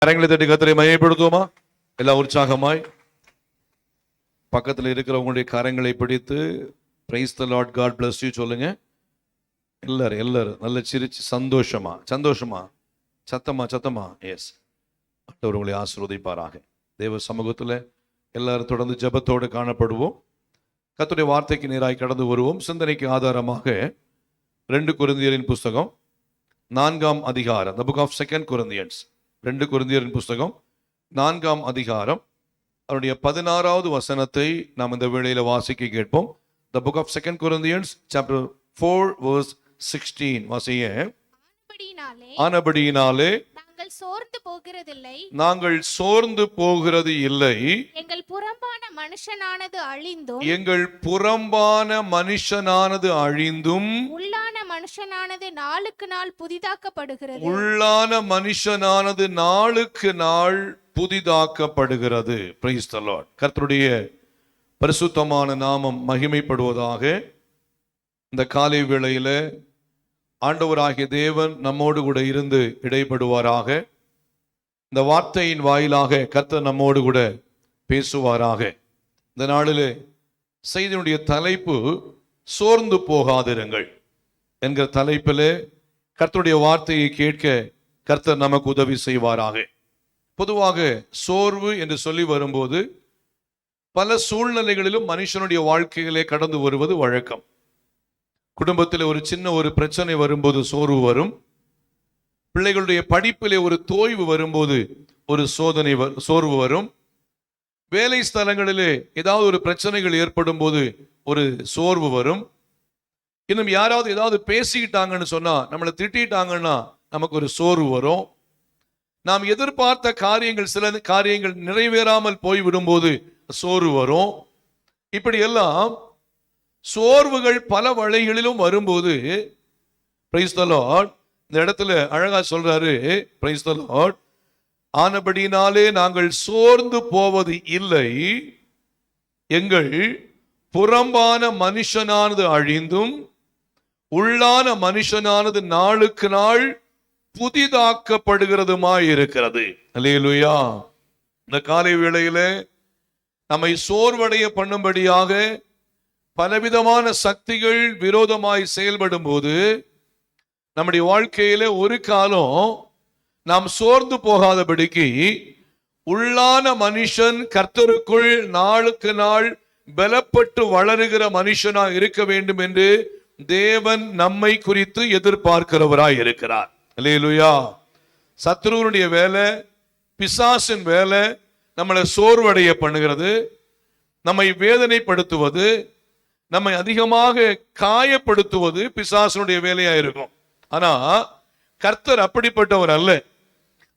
கரங்களை தட்டி கர்த்தரை மகிமைப்படுத்துவோமா? எல்லாம் உற்சாகமாய் பக்கத்தில் இருக்கிறவங்களுடைய கரங்களை பிடித்து praise the lord, God bless you சொல்லுங்க. எல்லாரும் நல்ல சிரிச்சு சந்தோஷமா சத்தமா எஸ். ஆண்டவர் உங்களை ஆசீர்வதிப்பாராக. தேவ சமூகத்தில் எல்லாரும் தொடர்ந்து ஜெபத்தோடு காணப்படுவோம். கர்த்தருடைய வார்த்தைக்கு நேராய் கடந்து வருவோம். சிந்தனைக்கு ஆதாரமாக 2 கொரிந்தியரின் புஸ்தகம் 4ஆம் அதிகாரம், The Book of 2 Corinthians, 2 கொரிந்தியரின் புஸ்தகம் 4ஆம் அதிகாரம் அவருடைய 16வது வசனத்தை நாம் இந்த வேளையில வாசிக்க கேட்போம். The Book of 2 Corinthians chapter 4 verse 16 வாசிங்க. ஆனபடியினாலே நாங்கள் சோர்ந்து போகிறது இல்லை. எங்கள் புறம்பான மனுஷனானது அழிந்தும் உள்ளான மனுஷனானது நாளுக்கு நாள் புதிதாக்கப்படுகிறது. Praise the Lord. கர்த்தருடைய பரிசுத்தமான நாமம் மகிமைப்படுவதாக. இந்த காலை வேளையில ஆண்டவராகிய தேவன் நம்மோடு கூட இருந்து இடைப்படுவாராக. இந்த வார்த்தையின் வாயிலாக கர்த்தர் நம்மோடு கூட பேசுவாராக. இந்த நாளிலே செய்தியுடைய தலைப்பு சோர்ந்து போகாதிருங்கள் என்கிற தலைப்பிலே கர்த்தருடைய வார்த்தையை கேட்க கர்த்தர் நமக்கு உதவி செய்வாராக. பொதுவாக சோர்வு என்று சொல்லி வரும்போது பல சூழ்நிலைகளிலும் மனுஷனுடைய வாழ்க்கையிலே கடந்து வருவது வழக்கம். குடும்பத்தில் ஒரு சின்ன ஒரு பிரச்சனை வரும்போது சோர்வு வரும். பிள்ளைகளுடைய படிப்பிலே ஒரு தோய்வு வரும்போது ஒரு சோர்வு வரும். வேலை ஸ்தலங்களிலே ஏதாவது ஒரு பிரச்சனைகள் ஏற்படும் போது ஒரு சோர்வு வரும். இன்னும் யாராவது ஏதாவது பேசிக்கிட்டாங்கன்னு சொன்னா, நம்மளை திட்டாங்கன்னா நமக்கு ஒரு சோர்வு வரும். நாம் எதிர்பார்த்த சில காரியங்கள் நிறைவேறாமல் போய்விடும் போது சோர்வு வரும். இப்படி எல்லாம் சோர்வுகள் பல வழிகளிலும் வரும்போது பிரைஸ் தி லார்ட் இந்த இடத்துல அழகா சொல்றாரு. Price the Lord. ஆனபடினாலே நாங்கள் சோர்ந்து போவது இல்லை. எங்கள் புறம்பான மனுஷனானது அழிந்தும் உள்ளான மனுஷனானது நாளுக்கு நாள் புதிதாக்கப்படுகிறதுமாய் இருக்கிறது. அல்லேலூயா. இந்த காலை வேளையில நம்மை சோர்வடைய பண்ணும்படியாக பலவிதமான சக்திகள் விரோதமாய் செயல்படும் போது நம்முடைய வாழ்க்கையில ஒரு காலம் நாம் சோர்ந்து போகாதபடிக்கு உள்ளான மனுஷன் கர்த்தருக்குள் நாளுக்கு நாள் பலப்பட்டு வளருகிற மனுஷனா இருக்க வேண்டும் என்று தேவன் நம்மை குறித்து எதிர்பார்க்கிறவராய் இருக்கிறார். அல்லேலூயா. சத்ருவனுடைய வேலை, பிசாசின் வேலை நம்மளை சோர்வடைய பண்ணுகிறது, நம்மை வேதனைப்படுத்துவது, நம்மை அதிகமாக காயப்படுத்துவது பிசாசனுடைய வேலையா இருக்கும். ஆனா கர்த்தர் அப்படிப்பட்டவர் அல்ல.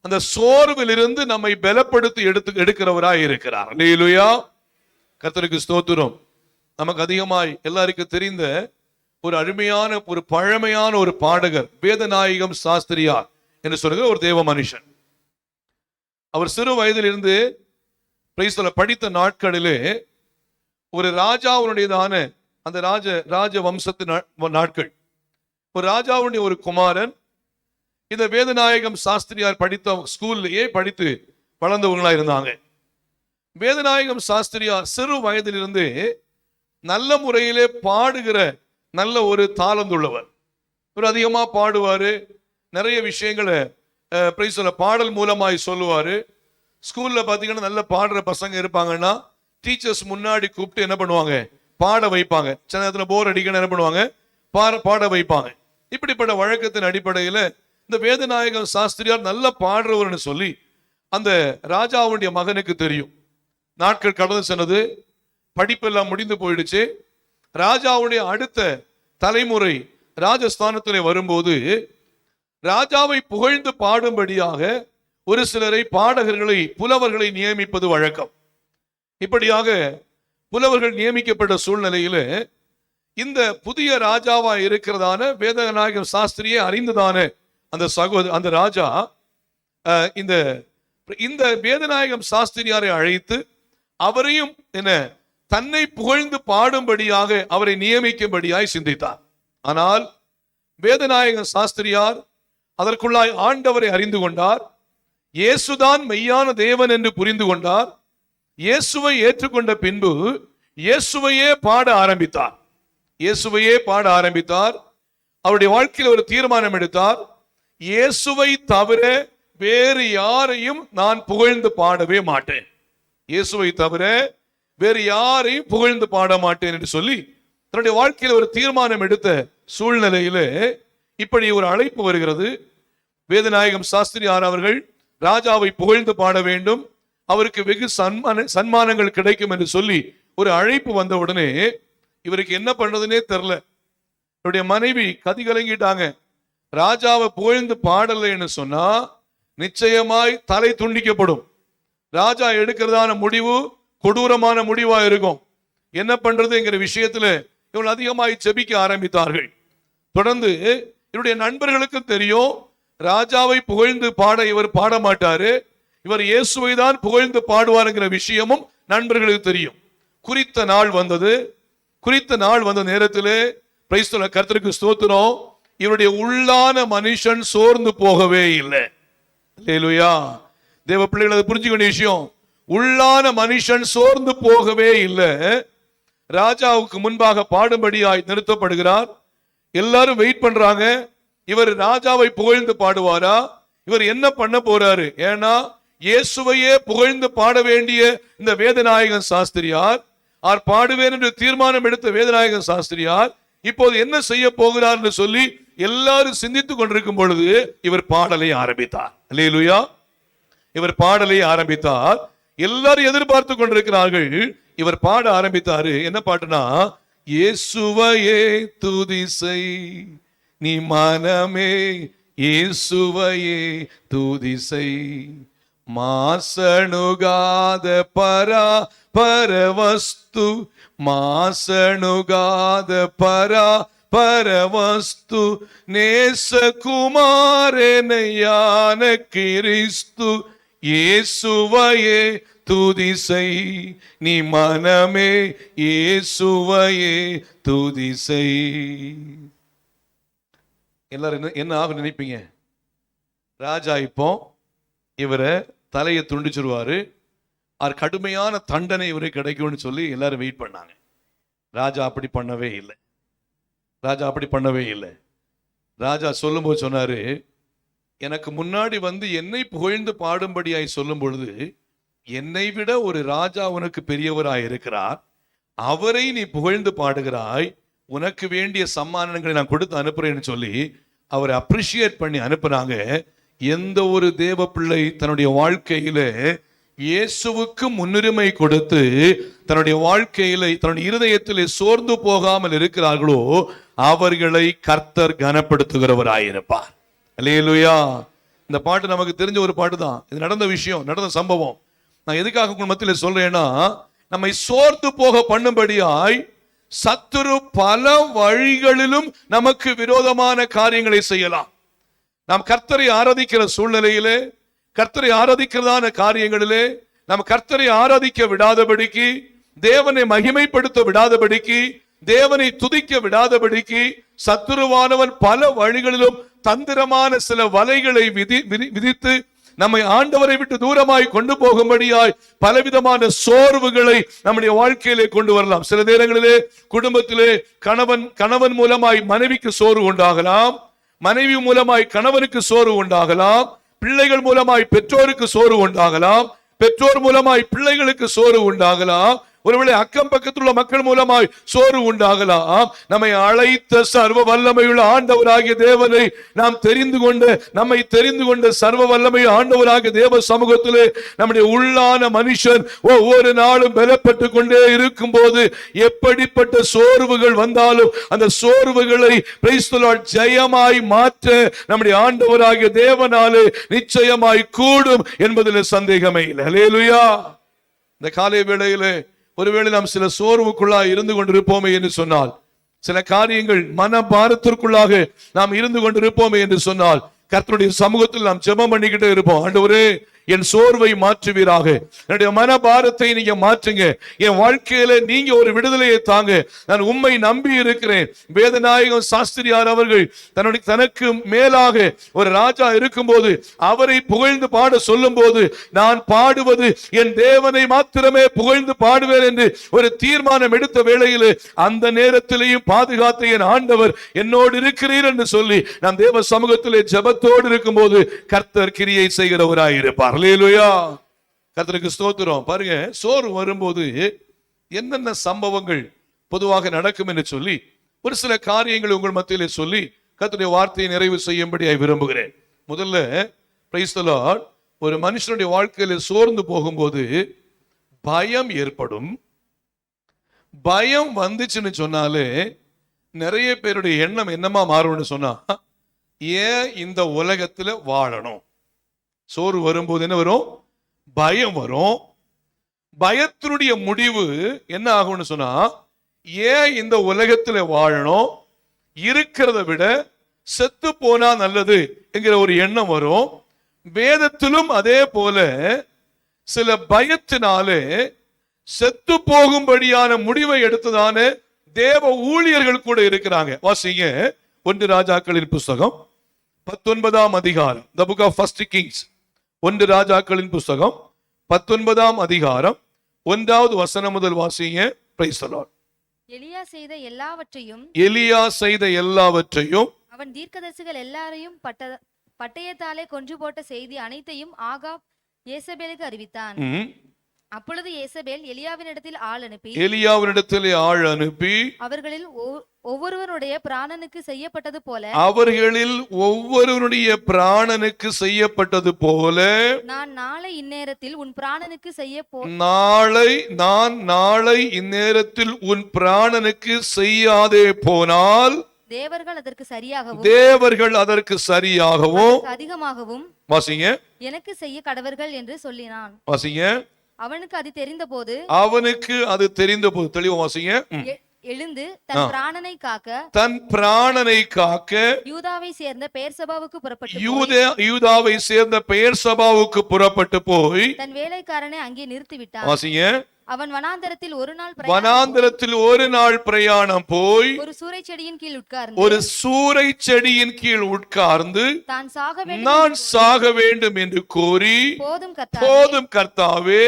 அந்த சோர்விலிருந்து நம்மை பலப்படுத்தி எடுக்கிறவராய் இருக்கிறார். அல்லேலூயா. கர்த்தருக்கு ஸ்தோத்திரம். நமக்கு அதிகமாய் எல்லாருக்கும் தெரிந்த ஒரு அருமையான ஒரு பழமையான ஒரு பாடகர் வேதநாயகம் சாஸ்திரியார் என்று சொல்லுகிற ஒரு தேவ மனுஷன். அவர் சிறு வயதிலிருந்து படித்த நாட்களிலே ஒரு ராஜாவுடையதான அந்த ராஜ வம்சத்து நாட்கள், ஒரு ராஜாவுடைய ஒரு குமாரன் இந்த வேதநாயகம் சாஸ்திரியார் படித்த ஸ்கூல்லையே படித்து வளர்ந்தவங்களா இருந்தாங்க. வேதநாயகம் சாஸ்திரியார் சிறு வயதிலிருந்து நல்ல முறையிலே பாடுகிற நல்ல ஒரு தாளந்துள்ளவர். ஒரு அதிகமா பாடுவாரு, நிறைய விஷயங்களை பாடல் மூலமாய் சொல்லுவாரு. ஸ்கூல்ல பாத்தீங்கன்னா நல்ல பாடுற பசங்க இருப்பாங்கன்னா டீச்சர்ஸ் முன்னாடி கூப்பிட்டு என்ன பண்ணுவாங்க, பாட வைப்பாங்க. சில நேரத்தில் போர் அடிக்கணும், என்ன பண்ணுவாங்க, பாட வைப்பாங்க. இப்படிப்பட்ட வழக்கத்தின் அடிப்படையில் இந்த வேதநாயகம் சாஸ்திரியார் நல்ல பாடுறவர்னு சொல்லி அந்த ராஜாவுடைய மகனுக்கு தெரியும். நாட்கள் கடந்து சென்றது, படிப்பெல்லாம் முடிந்து போயிடுச்சு. ராஜாவுடைய அடுத்த தலைமுறை ராஜஸ்தானத்திலே வரும்போது ராஜாவை புகழ்ந்து பாடும்படியாக ஒரு சிலரை பாடகர்களை புலவர்களை நியமிப்பது வழக்கம். இப்படியாக புலவர்கள் நியமிக்கப்பட்ட சூழ்நிலையில இந்த புதிய ராஜாவா இருக்கிறதான வேதநாயகம் சாஸ்திரியை அறிந்ததான அந்த ராஜா இந்த வேதநாயகம் சாஸ்திரியாரை அழைத்து அவரையும் தன்னை புகழ்ந்து பாடும்படியாக அவரை நியமிக்கும்படியாய் சிந்தித்தார். ஆனால் வேதநாயகம் சாஸ்திரியார் அதற்குள்ளாய் ஆண்டவரை அறிந்து கொண்டார். இயேசுதான் மெய்யான தேவன் என்று புரிந்து கொண்டார். இயேசுவை ஏற்றுக்கொண்ட பின்பு இயேசுவையே பாட ஆரம்பித்தார். இயேசுவையே பாட ஆரம்பித்தார். அவருடைய வாழ்க்கையில் ஒரு தீர்மானம் எடுத்தார். இயேசுவை தவிர வேறு யாரையும் நான் புகழ்ந்து பாடவே மாட்டேன். இயேசுவை தவிர வேறு யாரையும் புகழ்ந்து பாட மாட்டேன் என்று சொல்லி தன்னுடைய வாழ்க்கையில் ஒரு தீர்மானம் எடுத்த சூழ்நிலையில இப்படி ஒரு அழைப்பு வருகிறது. வேதநாயகம் சாஸ்திரியார் அவர்கள் ராஜாவை புகழ்ந்து பாட வேண்டும், அவருக்கு வெகு சன்மானங்கள் கிடைக்கும் என்று சொல்லி ஒரு அழைப்பு வந்த உடனே இவருக்கு என்ன பண்றதுன்னே தெரியல. இவருடைய மனைவி கதி கலங்கிட்டாங்க. ராஜாவை புகழ்ந்து பாடலைன்னு சொன்னா நிச்சயமாய் தலை துண்டிக்கப்படும். ராஜா எடுக்கிறதான முடிவு கொடூரமான முடிவா இருக்கும். என்ன பண்றதுங்கிற விஷயத்துல இவர்கள் அதிகமாய் ஜெபிக்க ஆரம்பித்தார்கள். தொடர்ந்து இவருடைய நண்பர்களுக்கு தெரியும், ராஜாவை புகழ்ந்து பாட இவர் பாட மாட்டாரு, இவர் இயேசுவை தான் புகழ்ந்து பாடுவாருங்கிற விஷயமும் நண்பர்களுக்கு தெரியும். குறித்த நாள் வந்தது. குறித்த நாள் வந்த நேரத்திலே பிரைஸ் தி லார்ட், கர்த்தருக்கு ஸ்தோத்திரம், இவருடைய உள்ளான மனுஷன் சோர்ந்து போகவே இல்லை. அல்லேலூயா. தேவ பிள்ளைகள் அதை புரிஞ்சுக்க வேண்டிய விஷயம். உள்ளான மனுஷன் சோர்ந்து போகவே இல்லை. ராஜாவுக்கு முன்பாக பாடும்படியாய் நிறுத்தப்படுகிறார். எல்லாரும் வெயிட் பண்றாங்க. இவர் ராஜாவை புகழ்ந்து பாடுவாரா? இவர் என்ன பண்ண போறாரு? ஏன்னா இயேசுவையே புகழ்ந்து பாட வேண்டிய இந்த வேதநாயகன் சாஸ்திரியார், ஆர் பாடுவேன் என்று தீர்மானம் எடுத்த வேதநாயகன் சாஸ்திரியார் இப்போது என்ன செய்ய போகிறார் என்று சொல்லி எல்லாரும் சிந்தித்துக் கொண்டிருக்கும் பொழுது இவர் பாடலை ஆரம்பித்தார். அல்லேலூயா. இவர் பாடலை ஆரம்பித்தார். எல்லாரும் எதிர்பார்த்து கொண்டிருக்கிறார்கள். இவர் பாட ஆரம்பித்தாரு. என்ன பாட்டுனா, இயேசுவையே துதி செய் நீ மனமே, இயேசுவையே துதி செய், மாசணுகாத பரா பரவஸ்து, மாசணுகாத பரா பரவஸ்து, நேசகுமாரனையான கிறிஸ்து, இயேசுவையே துதி செய் நீ மனமே, இயேசுவையே துதி செய். எல்லாரும் என்ன ஆகும் நினைப்பீங்க? ராஜா இப்போ இவரை தலையை துண்டிச்சிருவாரு, அவர் கடுமையான தண்டனை இவரை கிடைக்கும்னு சொல்லி எல்லாரும் வெயிட் பண்ணாங்க. ராஜா அப்படி பண்ணவே இல்லை. ராஜா அப்படி பண்ணவே இல்லை. ராஜா சொல்லும்போது சொன்னாரு, எனக்கு முன்னாடி வந்து என்னை புகழ்ந்து பாடும்படியாய் சொல்லும் பொழுது என்னை விட ஒரு ராஜா உனக்கு பெரியவராய் இருக்கிறார், அவரை நீ புகழ்ந்து பாடுகிறாய், உனக்கு வேண்டிய சம்மானங்களை நான் கொடுத்து அனுப்புறேன்னு சொல்லி அவரை அப்ரிஷியேட் பண்ணி அனுப்புனாங்க. எந்த ஒரு தேவ பிள்ளை தன்னுடைய வாழ்க்கையில இயேசுவுக்கு முன்னுரிமை கொடுத்து தன்னுடைய வாழ்க்கையில தன்னுடைய இருதயத்திலே சோர்ந்து போகாமல் இருக்கிறார்களோ அவர்களை கர்த்தர் கனப்படுத்துகிறவராயிருப்பார். அல்லேலூயா. இந்த பாட்டு நமக்கு தெரிஞ்ச ஒரு பாட்டு தான். இது நடந்த விஷயம், நடந்த சம்பவம். நான் எதுக்காக உங்கள் மத்தியில் சொல்றேன்னா, நம்மை சோர்ந்து போக பண்ணும்படியாய் சத்துரு பல வழிகளிலும் நமக்கு விரோதமான காரியங்களை செய்யலாம். நாம் கர்த்தரை ஆராதிக்கிற சூழ்நிலையிலே, கர்த்தரை ஆராதிக்கிறதான காரியங்களிலே நாம் கர்த்தரை ஆராதிக்க விடாதபடிக்கு, தேவனை மகிமைப்படுத்த விடாதபடிக்கு, தேவனை துதிக்க விடாதபடிக்கு சத்துருவானவன் பல வழிகளிலும் தந்திரமான சில வலைகளை விதித்து நம்மை ஆண்டவரை விட்டு தூரமாய் கொண்டு போகும்படியாய் பலவிதமான சோர்வுகளை நம்முடைய வாழ்க்கையிலே கொண்டு வரலாம். சில நேரங்களிலே குடும்பத்திலே கணவன் மூலமாய் மனைவிக்கு சோர்வு உண்டாகலாம், மனைவி மூலமாய் கணவனுக்கு சோர்வு உண்டாகலாம், பிள்ளைகள் மூலமாய் பெற்றோருக்கு சோர்வு உண்டாகலாம், பெற்றோர் மூலமாய் பிள்ளைகளுக்கு சோர்வு உண்டாகலாம், ஒருவேளை அக்கம் பக்கத்தில் உள்ள மக்கள் மூலமாய் சோர்வு உண்டாகலாம். நம்மை அழைத்த சர்வ வல்லமையுள்ள ஆண்டவராகிய தேவனை நாம் நம்மை தெரிந்து கொண்ட சர்வ வல்லமை ஆண்டவராகிய தேவ சமூகத்திலே நம்முடைய உள்ளான மனுஷன் ஒவ்வொரு நாளும் பலப்பட்டு கொண்டே இருக்கும் போது எப்படிப்பட்ட சோர்வுகள் வந்தாலும் அந்த சோர்வுகளை பிரைஸ் தி லார்ட் ஜெயமாய் மாற்ற நம்முடைய ஆண்டவராகிய தேவனாலே நிச்சயமாய் கூடும் என்பதில் சந்தேகமே இல்லை. அல்லேலூயா. இந்த காலை வேளையிலே ஒருவேளை நாம் சில சோர்வுக்குள்ளாக இருந்து கொண்டிருப்போமே என்று சொன்னால், சில காரியங்கள் மன பாரத்திற்குள்ளாக நாம் இருந்து கொண்டிருப்போமே என்று சொன்னால், கர்த்தருடைய சமூகத்தில் நாம் ஜெபம் பண்ணிக்கிட்டே இருப்போம். ஆண்டவரே, என் சோர்வை மாற்றுவீராக. என்னுடைய மனபாரத்தை நீங்க மாற்றுங்க. என் வாழ்க்கையில நீங்க ஒரு விடுதலையை தாங்க. நான் உம்மை நம்பி இருக்கிறேன். வேதநாயகம் சாஸ்திரியார் அவர்கள் தனக்கு மேலாக ஒரு ராஜா இருக்கும்போது அவரை புகழ்ந்து பாட சொல்லும் போது, நான் பாடுவது என் தேவனை மாத்திரமே புகழ்ந்து பாடுவேன் என்று ஒரு தீர்மானம் எடுத்த வேளையில் அந்த நேரத்திலேயும் பாதுகாத்த என் ஆண்டவர் என்னோடு இருக்கிறீர் என்று சொல்லி நாம் தேவ சமூகத்திலே ஜெபத்தோடு இருக்கும்போது கர்த்தர் கிரியை செய்கிறவராயிருப்பார். அல்லேலூயா. கர்த்தருக்கு ஸ்தோத்திரம். பாருங்க, சோறு வரும்போது என்னென்ன சம்பவங்கள் பொதுவாக நடக்கும் என்று சொல்லி ஒரு சில காரியங்கள் உங்கள் மத்தியிலே சொல்லி கர்த்தருடைய வார்த்தையை நிறைவு செய்யும்படி விரும்புகிறேன். முதல்ல பிரைஸ் தி லார்ட். ஒரு மனுஷனுடைய வாழ்க்கையில சோர்ந்து போகும்போது பயம் ஏற்படும். பயம் வந்துச்சுன்னு சொன்னாலே நிறைய பேருடைய எண்ணம் என்னமா மாறும்னு சொன்னா, ஏன் இந்த உலகத்துல வாழணும்? சோறு வரும்போது என்ன வரும்? பயம் வரும். பயத்தினுடைய முடிவு என்ன ஆகும்னு சொன்னா, ஏன் இந்த உலகத்துல வாழணும், இருக்கிறத விட செத்து போனா நல்லது என்கிற ஒரு எண்ணம் வரும். வேதத்திலும் அதே போல சில பயத்தினாலே செத்து போகும்படியான முடிவை எடுத்ததான தேவ ஊழியர்கள் கூட இருக்கிறாங்க. வாசிங்க 1 ராஜாக்களின் புஸ்தகம் 19ஆம் அதிகாரம். The book of First Kings. 1 ராஜாக்களின் புஸ்தகம் 19ஆம் அதிகாரம் 1வது வசனம் முதல் வாசிங்க. Price the Lord. எலியா செய்த எல்லாவற்றையும் அவன் தீர்க்கதரிசிகள் எல்லாரையும் பட்டயத்தாலே கொன்று போட்ட செய்தி அனைத்தையும் ஆகாப் யேசபேலுக்கு அறிவித்தான். அப்பொழுது யேசபேல் எலியாவினிடத்தில் ஆள் அனுப்பி அவர்களில் ஒவ்வொருவனுடைய பிராணனுக்கு செய்யப்பட்டது போல நான் நாளை இந்நேரத்தில் உன் பிராணனுக்கு செய்யாதே போனால் தேவர்கள் அதற்கு சரியாகவும் அதிகமாகவும் வாசிங்க எனக்கு செய்ய கடவர்கள் என்று சொல்லினான். வாசிங்க. அவனுக்கு அது தெரிந்த போது தெளிவா வாசிங்க. எழுந்து தன் பிராணனை காக்க யூதாவை சேர்ந்த பெயர்சபாவுக்கு புறப்பட்டு போய் தன் வேலைக்காரனை அங்கே நிறுத்திவிட்டான். வாசிங்க. அவன் வனாந்தரத்தில் ஒரு நாள் பிரயாணம் போய் ஒரு சூரை செடியின் கீழ் உட்கார்ந்து நான் சாக வேண்டும் என்று கூறி, போதும் கர்த்தாவே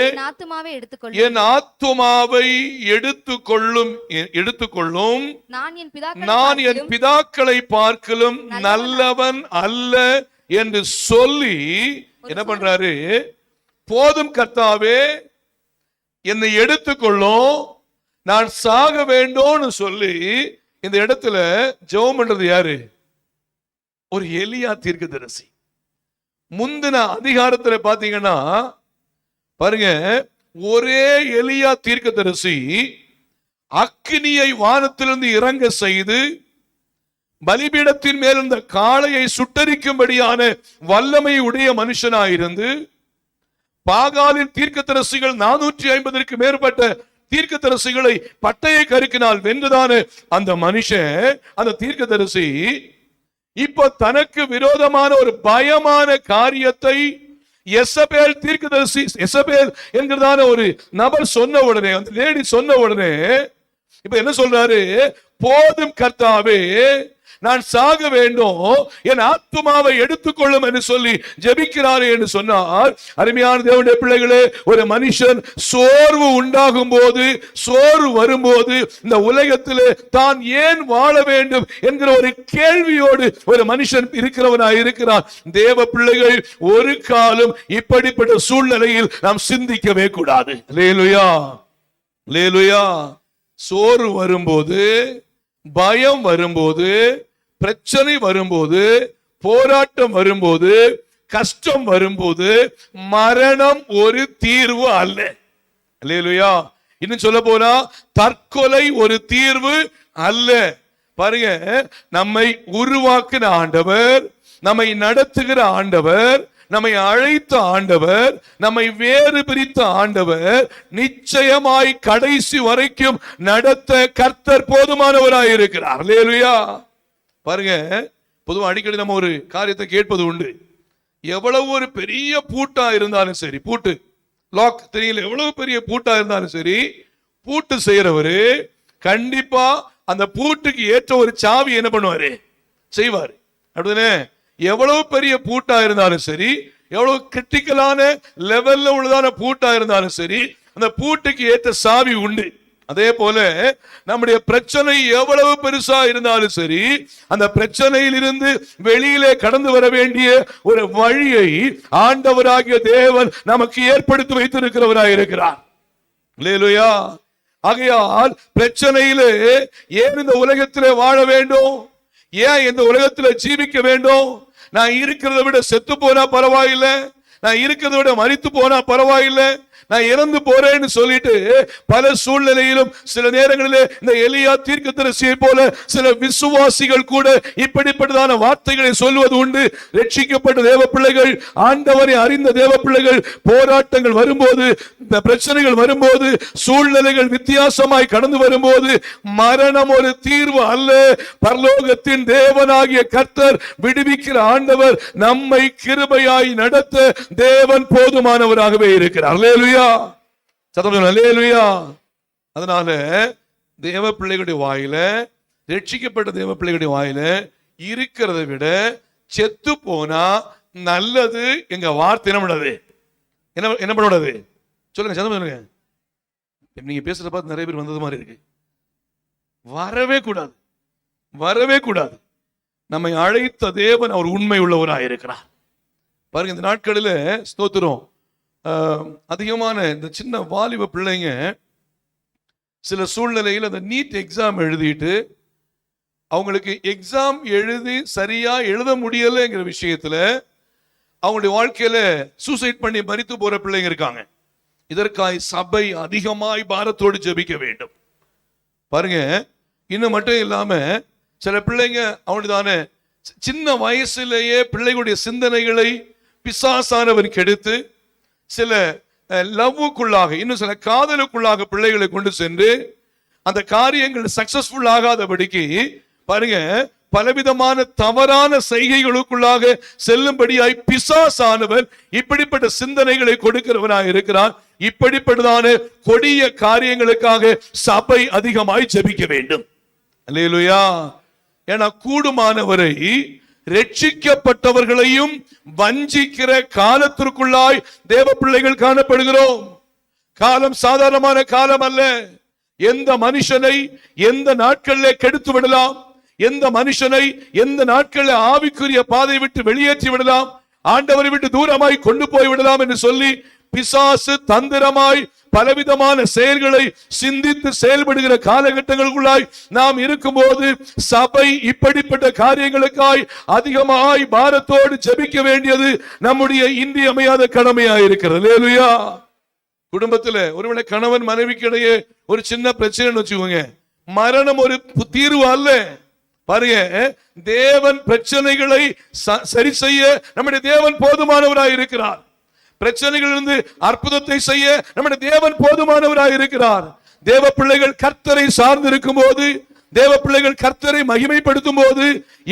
என் ஆத்துமாவை எடுத்துக்கொள்ளும், நான் என் பிதாக்களை பார்க்கலும் நல்லவன் அல்ல என்று சொல்லி என்ன பண்றாரு? போதும் கர்த்தாவே என்னை எடுத்துக்கொள்ளும், நான் சாக வேண்டும்னு சொல்லி இந்த இடத்துல ஜெபம் பண்றது யாரு? ஒரு எலியா தீர்க்கதரிசி. முந்தின அதிகாரத்துல பாத்தீங்கன்னா பாருங்க, ஒரே எலியா தீர்க்கதரிசி அக்கினியை வானத்திலிருந்து இறங்க செய்து பலிபீடத்தின் மேல் இந்த காளையை சுட்டரிக்கும்படியான வல்லமை உடைய மனுஷனாயிருந்து பாகாலின் தீர்க்கதரிசிகள் 450க்கு மேற்பட்ட தீர்க்கதரிசிகளை பட்டய கருக்கினால் வென்றுதான அந்த மனுஷன், அந்த தீர்க்கதரிசி இப்ப தனக்கு விரோதமான ஒரு பயமான காரியத்தை எசபேல் தீர்க்கதரிசி, எசபேல் என்கிறதான ஒரு நபர் சொன்ன உடனே, அந்த லேடி சொன்ன உடனே இப்ப என்ன சொல்றாரு? போதும் கர்த்தாவே நான் சாக வேண்டும், என் ஆத்துமாவை எடுத்துக்கொள்ளும் என்று சொல்லி ஜெபிக்கிறாரே என்று சொன்னார். அருமையான தேவனுடைய பிள்ளைகளே, ஒரு மனுஷன் சோர்வு உண்டாகும் போது, சோர்வு வரும்போது இந்த உலகத்திலே தான் ஏன் வாழ வேண்டும் என்கிற ஒரு கேள்வியோடு ஒரு மனுஷன் இருக்கிறவனாய் இருக்கிறான். தேவ பிள்ளைகள் ஒரு காலம் இப்படிப்பட்ட சூழ்நிலையில் நாம் சிந்திக்கவே கூடாது. அல்லேலூயா, அல்லேலூயா. சோர்வு வரும்போது, பயம் வரும்போது, பிரச்சனை வரும்போது, போராட்டம் வரும்போது, கஷ்டம் வரும்போது மரணம் ஒரு தீர்வு அல்ல. அல்லேலூயா. இன்னும் சொல்ல போனா தற்கொலை ஒரு தீர்வு அல்ல. பாருங்க, நம்மை உருவாக்கின ஆண்டவர், நம்மை நடத்துகிற ஆண்டவர், நம்மை அழைத்த ஆண்டவர், நம்மை வேறு பிரித்த ஆண்டவர், நிச்சயமாய் கடைசி வரைக்கும் நடத்த கர்த்தர் போதுமானவராய் இருக்கிறார். அல்லேலூயா. பாருங்க, பொதுவாக அடிக்கடி நம்ம ஒரு காரியத்தை கேட்பது உண்டு. எவ்வளவு ஒரு பெரிய பூட்டா இருந்தாலும் சரி, பூட்டு லாக் தெரியல, எவ்வளவு பெரிய பூட்டா இருந்தாலும் சரி, பூட்டு செய்யறவரு கண்டிப்பா அந்த பூட்டுக்கு ஏற்ற ஒரு சாவி என்ன பண்ணுவாரு, செய்வாரு. அப்படிதானே? எவ்வளவு பெரிய பூட்டா இருந்தாலும் சரி, எவ்வளவு கிரிட்டிக்கலான லெவல்ல உள்ளதான பூட்டா இருந்தாலும் சரி, அந்த பூட்டுக்கு ஏற்ற சாவி உண்டு. அதே போல நம்முடைய பிரச்சனை எவ்வளவு பெருசா இருந்தாலும் சரி, அந்த பிரச்சனையில் இருந்து வெளியிலே கடந்து வர வேண்டிய ஒரு வழியை ஆண்டவராகிய தேவன் நமக்கு ஏற்படுத்தி வைத்திருக்கிறவராய் இருக்கிறார். அல்லேலூயா. ஆகையால் பிரச்சனையிலே ஏன் இந்த உலகத்திலே வாழ வேண்டும், ஏன் இந்த உலகத்திலே ஜீவிக்க வேண்டும்? நான் இருக்கிறத விட செத்து போனா பரவாயில்லை, நான் இருக்கிறத விட மரித்து போனா பரவாயில்லை, நான் இறந்து போறேன்னு சொல்லிட்டு பல சூழ்நிலையிலும் சில நேரங்களிலே இந்த எலியா தீர்க்கதரிசியை போல சில விசுவாசிகள் கூட இப்படிப்பட்டதான வார்த்தைகளை சொல்வது உண்டு. ரட்சிக்கப்பட்ட தேவ பிள்ளைகள், ஆண்டவரை அறிந்த தேவ பிள்ளைகள், போராட்டங்கள் வரும்போது, பிரச்சனைகள் வரும்போது, சூழ்நிலைகள் வித்தியாசமாய் கடந்து வரும்போது, மரணம் ஒரு தீர்வு அல்ல, பரலோகத்தின் தேவனாகிய கர்த்தர் விடுவிக்கிற ஆண்டவர் நம்மை கிருபையாய் நடத்த தேவன் போதுமானவராகவே இருக்கிறார். அல்லேலூயா. அல்லேலூயா. அதனால தேவ பிள்ளைகளுடைய வாயில, ரட்சிக்கப்பட்ட தேவ பிள்ளைகளுடைய வாயில இருக்கிறதை விட செத்து போனா நல்லது எங்க வார்த்தை என்ன பண்ணது, என்ன பண்ணக்கூடாது சொல்லுங்க, சத்தம் சொல்லுங்க. நீங்க பேசுறத பார்த்து நிறைய பேர் வந்தது மாதிரி இருக்கு. வரவே கூடாது, வரவே கூடாது. நம்மை அழைத்த தேவன் அவர் உண்மை உள்ளவராக இருக்கிறார். பாருங்க, இந்த நாட்களில் ஸ்தோத்திரம், அதிகமான இந்த சின்ன வாலிப பிள்ளைங்க சில சூழ்நிலையில் அந்த நீட் எக்ஸாம் எழுதிட்டு அவங்களுக்கு எக்ஸாம் எழுதி சரியா எழுத முடியலைங்கிற விஷயத்துல அவங்களுடைய வாழ்க்கையில சூசைட் பண்ணி மரித்து போற பிள்ளைங்க இருக்காங்க. இதற்காய் சபை அதிகமாய் பாரத்தோடு ஜெபிக்க வேண்டும். பாருங்க, இன்னும் மட்டும் இல்லாம சில பிள்ளைங்க அவனுதான சின்ன வயசுலேயே பிள்ளைகளுடைய சிந்தனைகளை பிசாசானவர் கெடுத்து சில லவ்வுக்குள்ளாக, இன்னும் சில காதலுக்குள்ளாக பிள்ளைகளை கொண்டு சென்று அந்த காரியங்கள் சக்சஸ்ஃபுல் ஆகாதபடிக்கு பாருங்க பலவிதமான தவறான செய்கைகளுக்குள்ளாக செல்லும்படியாய் பிசாசானவர் இப்படிப்பட்ட சிந்தனைகளை கொடுக்கிறவனாக இருக்கிறார். இப்படிப்பட்டதான கொடிய காரியங்களுக்காக சபை அதிகமாய் ஜெபிக்க வேண்டும். அல்லேலூயா. ஏன்னா கூடுமானவரை ரட்சிக்கப்பட்டவர்களையும் வஞ்சிக்கிற காலத்திற்குள்ளாய் தேவ பிள்ளைகள் காணப்படுகிறோம். காலம் சாதாரணமான காலம் அல்ல. எந்த மனுஷனை எந்த நாட்களிலே கெடுத்து விடலாம், எந்த மனுஷனை எந்த நாட்களில் ஆவிக்குரிய பாதை விட்டு வெளியேற்றி விடலாம், ஆண்டவரை விட்டு தூரமாய் கொண்டு போய் விடலாம் என்று சொல்லி பிசாசு தந்திரமாய் பலவிதமான செயல்களை சிந்தித்து செயல்படுகிற காலகட்டங்களுக்குள்ளாய் நாம் இருக்கும்போது சபை இப்படிப்பட்ட காரியங்களுக்காய் அதிகமாய் பாரத்தோடு ஜெபிக்க வேண்டியது நம்முடைய இன்றியமையாத கடமையாய் இருக்கிறது. அல்லேலூயா. குடும்பத்துல ஒருவேளை கணவன் மனைவிக்கு இடையே ஒரு சின்ன பிரச்சனைன்னு வச்சுக்கோங்க, மரணம் ஒரு தீர்வு அல்ல. பாருங்க, தேவன் பிரச்சனைகளை சரி செய்ய நம்முடைய தேவன் போதுமானவராய் இருக்கிறார். பிரச்சனைகளிலிருந்து அற்புதத்தை செய்ய நம்முடைய தேவன் போதுமானவராய் இருக்கிறார். தேவ பிள்ளைகள் கர்த்தரை சார்ந்து இருக்கும் போது, தேவ பிள்ளைகள் கர்த்தரை மகிமைப்படுத்தும் போது,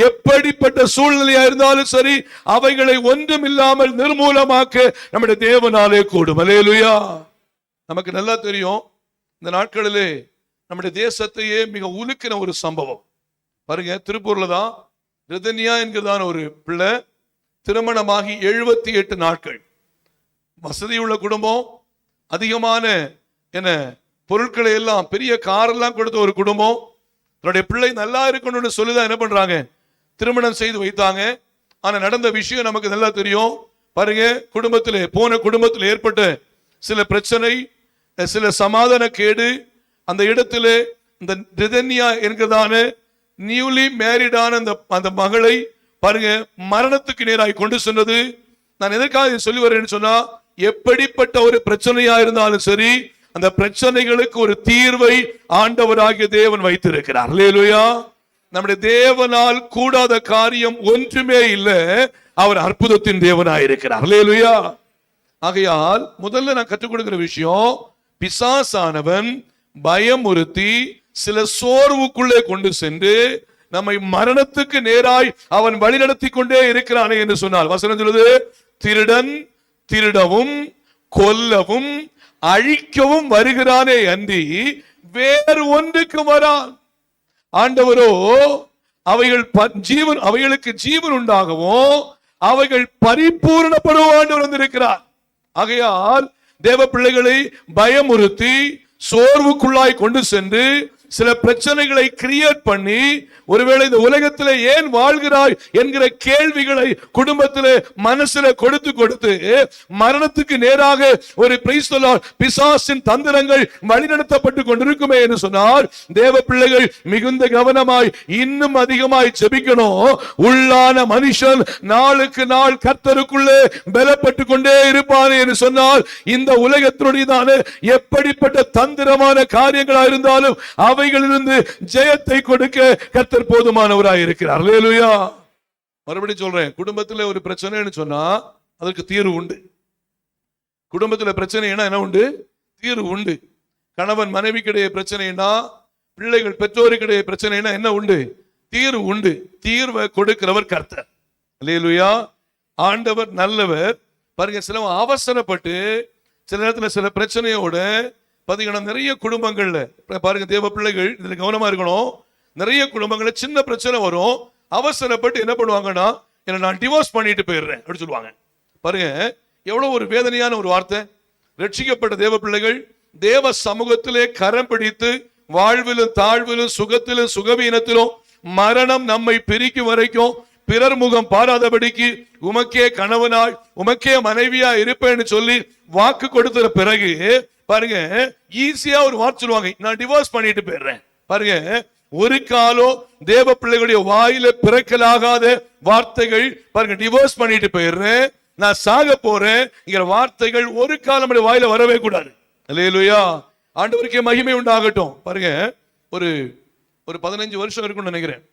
எப்படிப்பட்ட சூழ்நிலையா இருந்தாலும் சரி அவைகளை ஒன்றுமில்லாமல் நிர்மூலமாக்க நம்முடைய தேவனாலே கூடும். அல்லேலூயா. நமக்கு நல்லா தெரியும், இந்த நாட்களிலே நம்முடைய தேசத்தையே மிக உலுக்கின ஒரு சம்பவம். பாருங்க, திருப்பூர்ல தான் ரிதன்யா என்கிறதான ஒரு பிள்ளை திருமணமாகி 78 நாட்கள், வசதியுள்ள குடும்பம், அதிகமான என்ன பொருட்களை எல்லாம், பெரிய காரெல்லாம் கொடுத்த ஒரு குடும்பம். தன்னுடைய பிள்ளை நல்லா இருக்கணும்னு சொல்லிதான் என்ன பண்றாங்க, திருமணம் செய்து வைத்தாங்க. ஆனா நடந்த விஷயம் நமக்கு நல்லா தெரியும். பாருங்க, குடும்பத்தில் ஏற்பட்ட சில பிரச்சனை, சில சமாதான கேடு, அந்த இடத்துல இந்த ரிதன்யா என்கிறதான நியூலி மேரிடான அந்த மகளை பாருங்க மரணத்துக்கு நேராய் கொண்டு சென்றது. நான் எதற்காக சொல்லி வரேன்னு சொன்னா, எப்படிப்பட்ட ஒரு பிரச்சனையா இருந்தாலும் சரி அந்த பிரச்சனைகளுக்கு ஒரு தீர்வை ஆண்டவராகிய தேவன் வைத்திருக்கிறார். அல்லேலூயா. நம்முடைய தேவனால் கூடாத காரியம் ஒன்றுமே இல்லை. அவர் அற்புதத்தின் தேவனாய் இருக்கிறார். அல்லேலூயா. ஆகையால் முதல்ல நான் கற்றுக் கொடுக்கிற விஷயம், பிசாசானவன் பயமுறுத்தி சில சோர்வுக்குள்ளே கொண்டு சென்று நம்மை மரணத்துக்கு நேராய் அவன் வழிநடத்தி கொண்டே இருக்கிறானே என்று சொன்னால் வசனம் சொல்லுது, திருடன் திருடவும் கொல்லவும் அழிக்கவும் வருகிறானே அன்றி வேறு ஒன்றுக்கு வரான். ஆண்டவரோ அவைகளுக்கு ஜீவன் உண்டாகவும் அவைகள் பரிபூரணப்படும் ஆண்டவர் வந்திருக்கிறார். ஆகையால் தேவ பிள்ளைகளை பயமுறுத்தி சோர்வுக்குள்ளாய் கொண்டு சென்று சில பிரச்சனைகளை கிரியேட் பண்ணி ஒருவேளை இந்த உலகத்திலே ஏன் வாழ்கிறாய் என்கிற கேள்விகளை குடும்பத்திலே மனசுல கொடுத்து மரணத்துக்கு நேராக ஒரு பிசாசின் தந்திரங்கள் வழிநடத்தப்பட்டு கொண்டிருக்குமே என்று சொன்னால் தேவ பிள்ளைகள் மிகுந்த கவனமாய் இன்னும் அதிகமாய் ஜெபிக்கணும். உள்ளான மனுஷன் நாளுக்கு நாள் கர்த்தருக்குள்ளே பலப்பட்டு கொண்டே இருப்பானே என்று சொன்னால் இந்த உலகத்தினுடையதான எப்படிப்பட்ட தந்திரமான காரியங்களா இருந்தாலும் அவைகளிலிருந்து ஜெயத்தை கொடுக்க கர்த்தர் போதுமானவராய் இருக்கிறார். அல்லேலூயா. மறுபடியும் சொல்றேன், குடும்பத்தில் ஒரு பிரச்சனைன்னு சொன்னா அதற்கு தீர்வு உண்டு. குடும்பத்தில் பிரச்சனைனா என்ன உண்டு? தீர்வு உண்டு. கணவன் மனைவிக்கிடையே பிரச்சனைனா, பிள்ளைகள் பெற்றோருக்கிடையே பிரச்சனைனா என்ன உண்டு? தீர்வு உண்டு. தீர்வை கொடுக்கிறவர் கர்த்தர். அல்லேலூயா. ஆண்டவர் நல்லவர். பாருங்க, சில அவசரப்பட்டு சில நேரத்தில் சில பிரச்சனையோட பாத்தீங்கன்னா நிறைய குடும்பங்கள்ல பாருங்க, தேவ பிள்ளைகள் இதுல கவனமா இருக்கணும். நிறைய குடும்பங்கள்ல சின்ன பிரச்சனை வரும், அவசரப்பட்டு என்ன பண்ணுவாங்கன்னா, என்ன நான் டிவோர்ஸ் பண்ணிட்டு போயிடுறேன் அப்படி சொல்லுவாங்க. பாருங்க எவ்வளவு ஒரு வேதனையான ஒரு வார்த்தை. ரட்சிக்கப்பட்ட தேவ பிள்ளைகள் தேவ சமூகத்திலே கரம் பிடித்து வாழ்விலும் தாழ்விலும் சுகத்திலும் சுகவீனத்திலும் மரணம் நம்மை பிரிக்கும் வரைக்கும் பிறர் முகம் பாராதபடிக்கு உமக்கே கணவனாய் உமக்கே மனைவியா இருப்பேன்னு சொல்லி வாக்கு கொடுத்த பிறகு பாருங்க ஈஸியா ஒரு வார்த்தை சொல்லுவாங்க, நான் டிவோர்ஸ் பண்ணிட்டு போயிடுறேன். பாருங்க, ஒரு காலம் தேவ பிள்ளைகளுடைய வாயில பிறக்கலாகாத வார்த்தைகள். பாருங்க, டிவோர்ஸ் பண்ணிட்டு போயிடுறேன், நான் சாக போறேன் வார்த்தைகள் ஒரு காலம் வாயில வரவே கூடாது. அல்லேலூயா. ஆண்டவருக்கே மகிமை உண்டாகட்டும். பாருங்க, ஒரு 15 வருஷம் இருக்கும்னு நினைக்கிறேன்.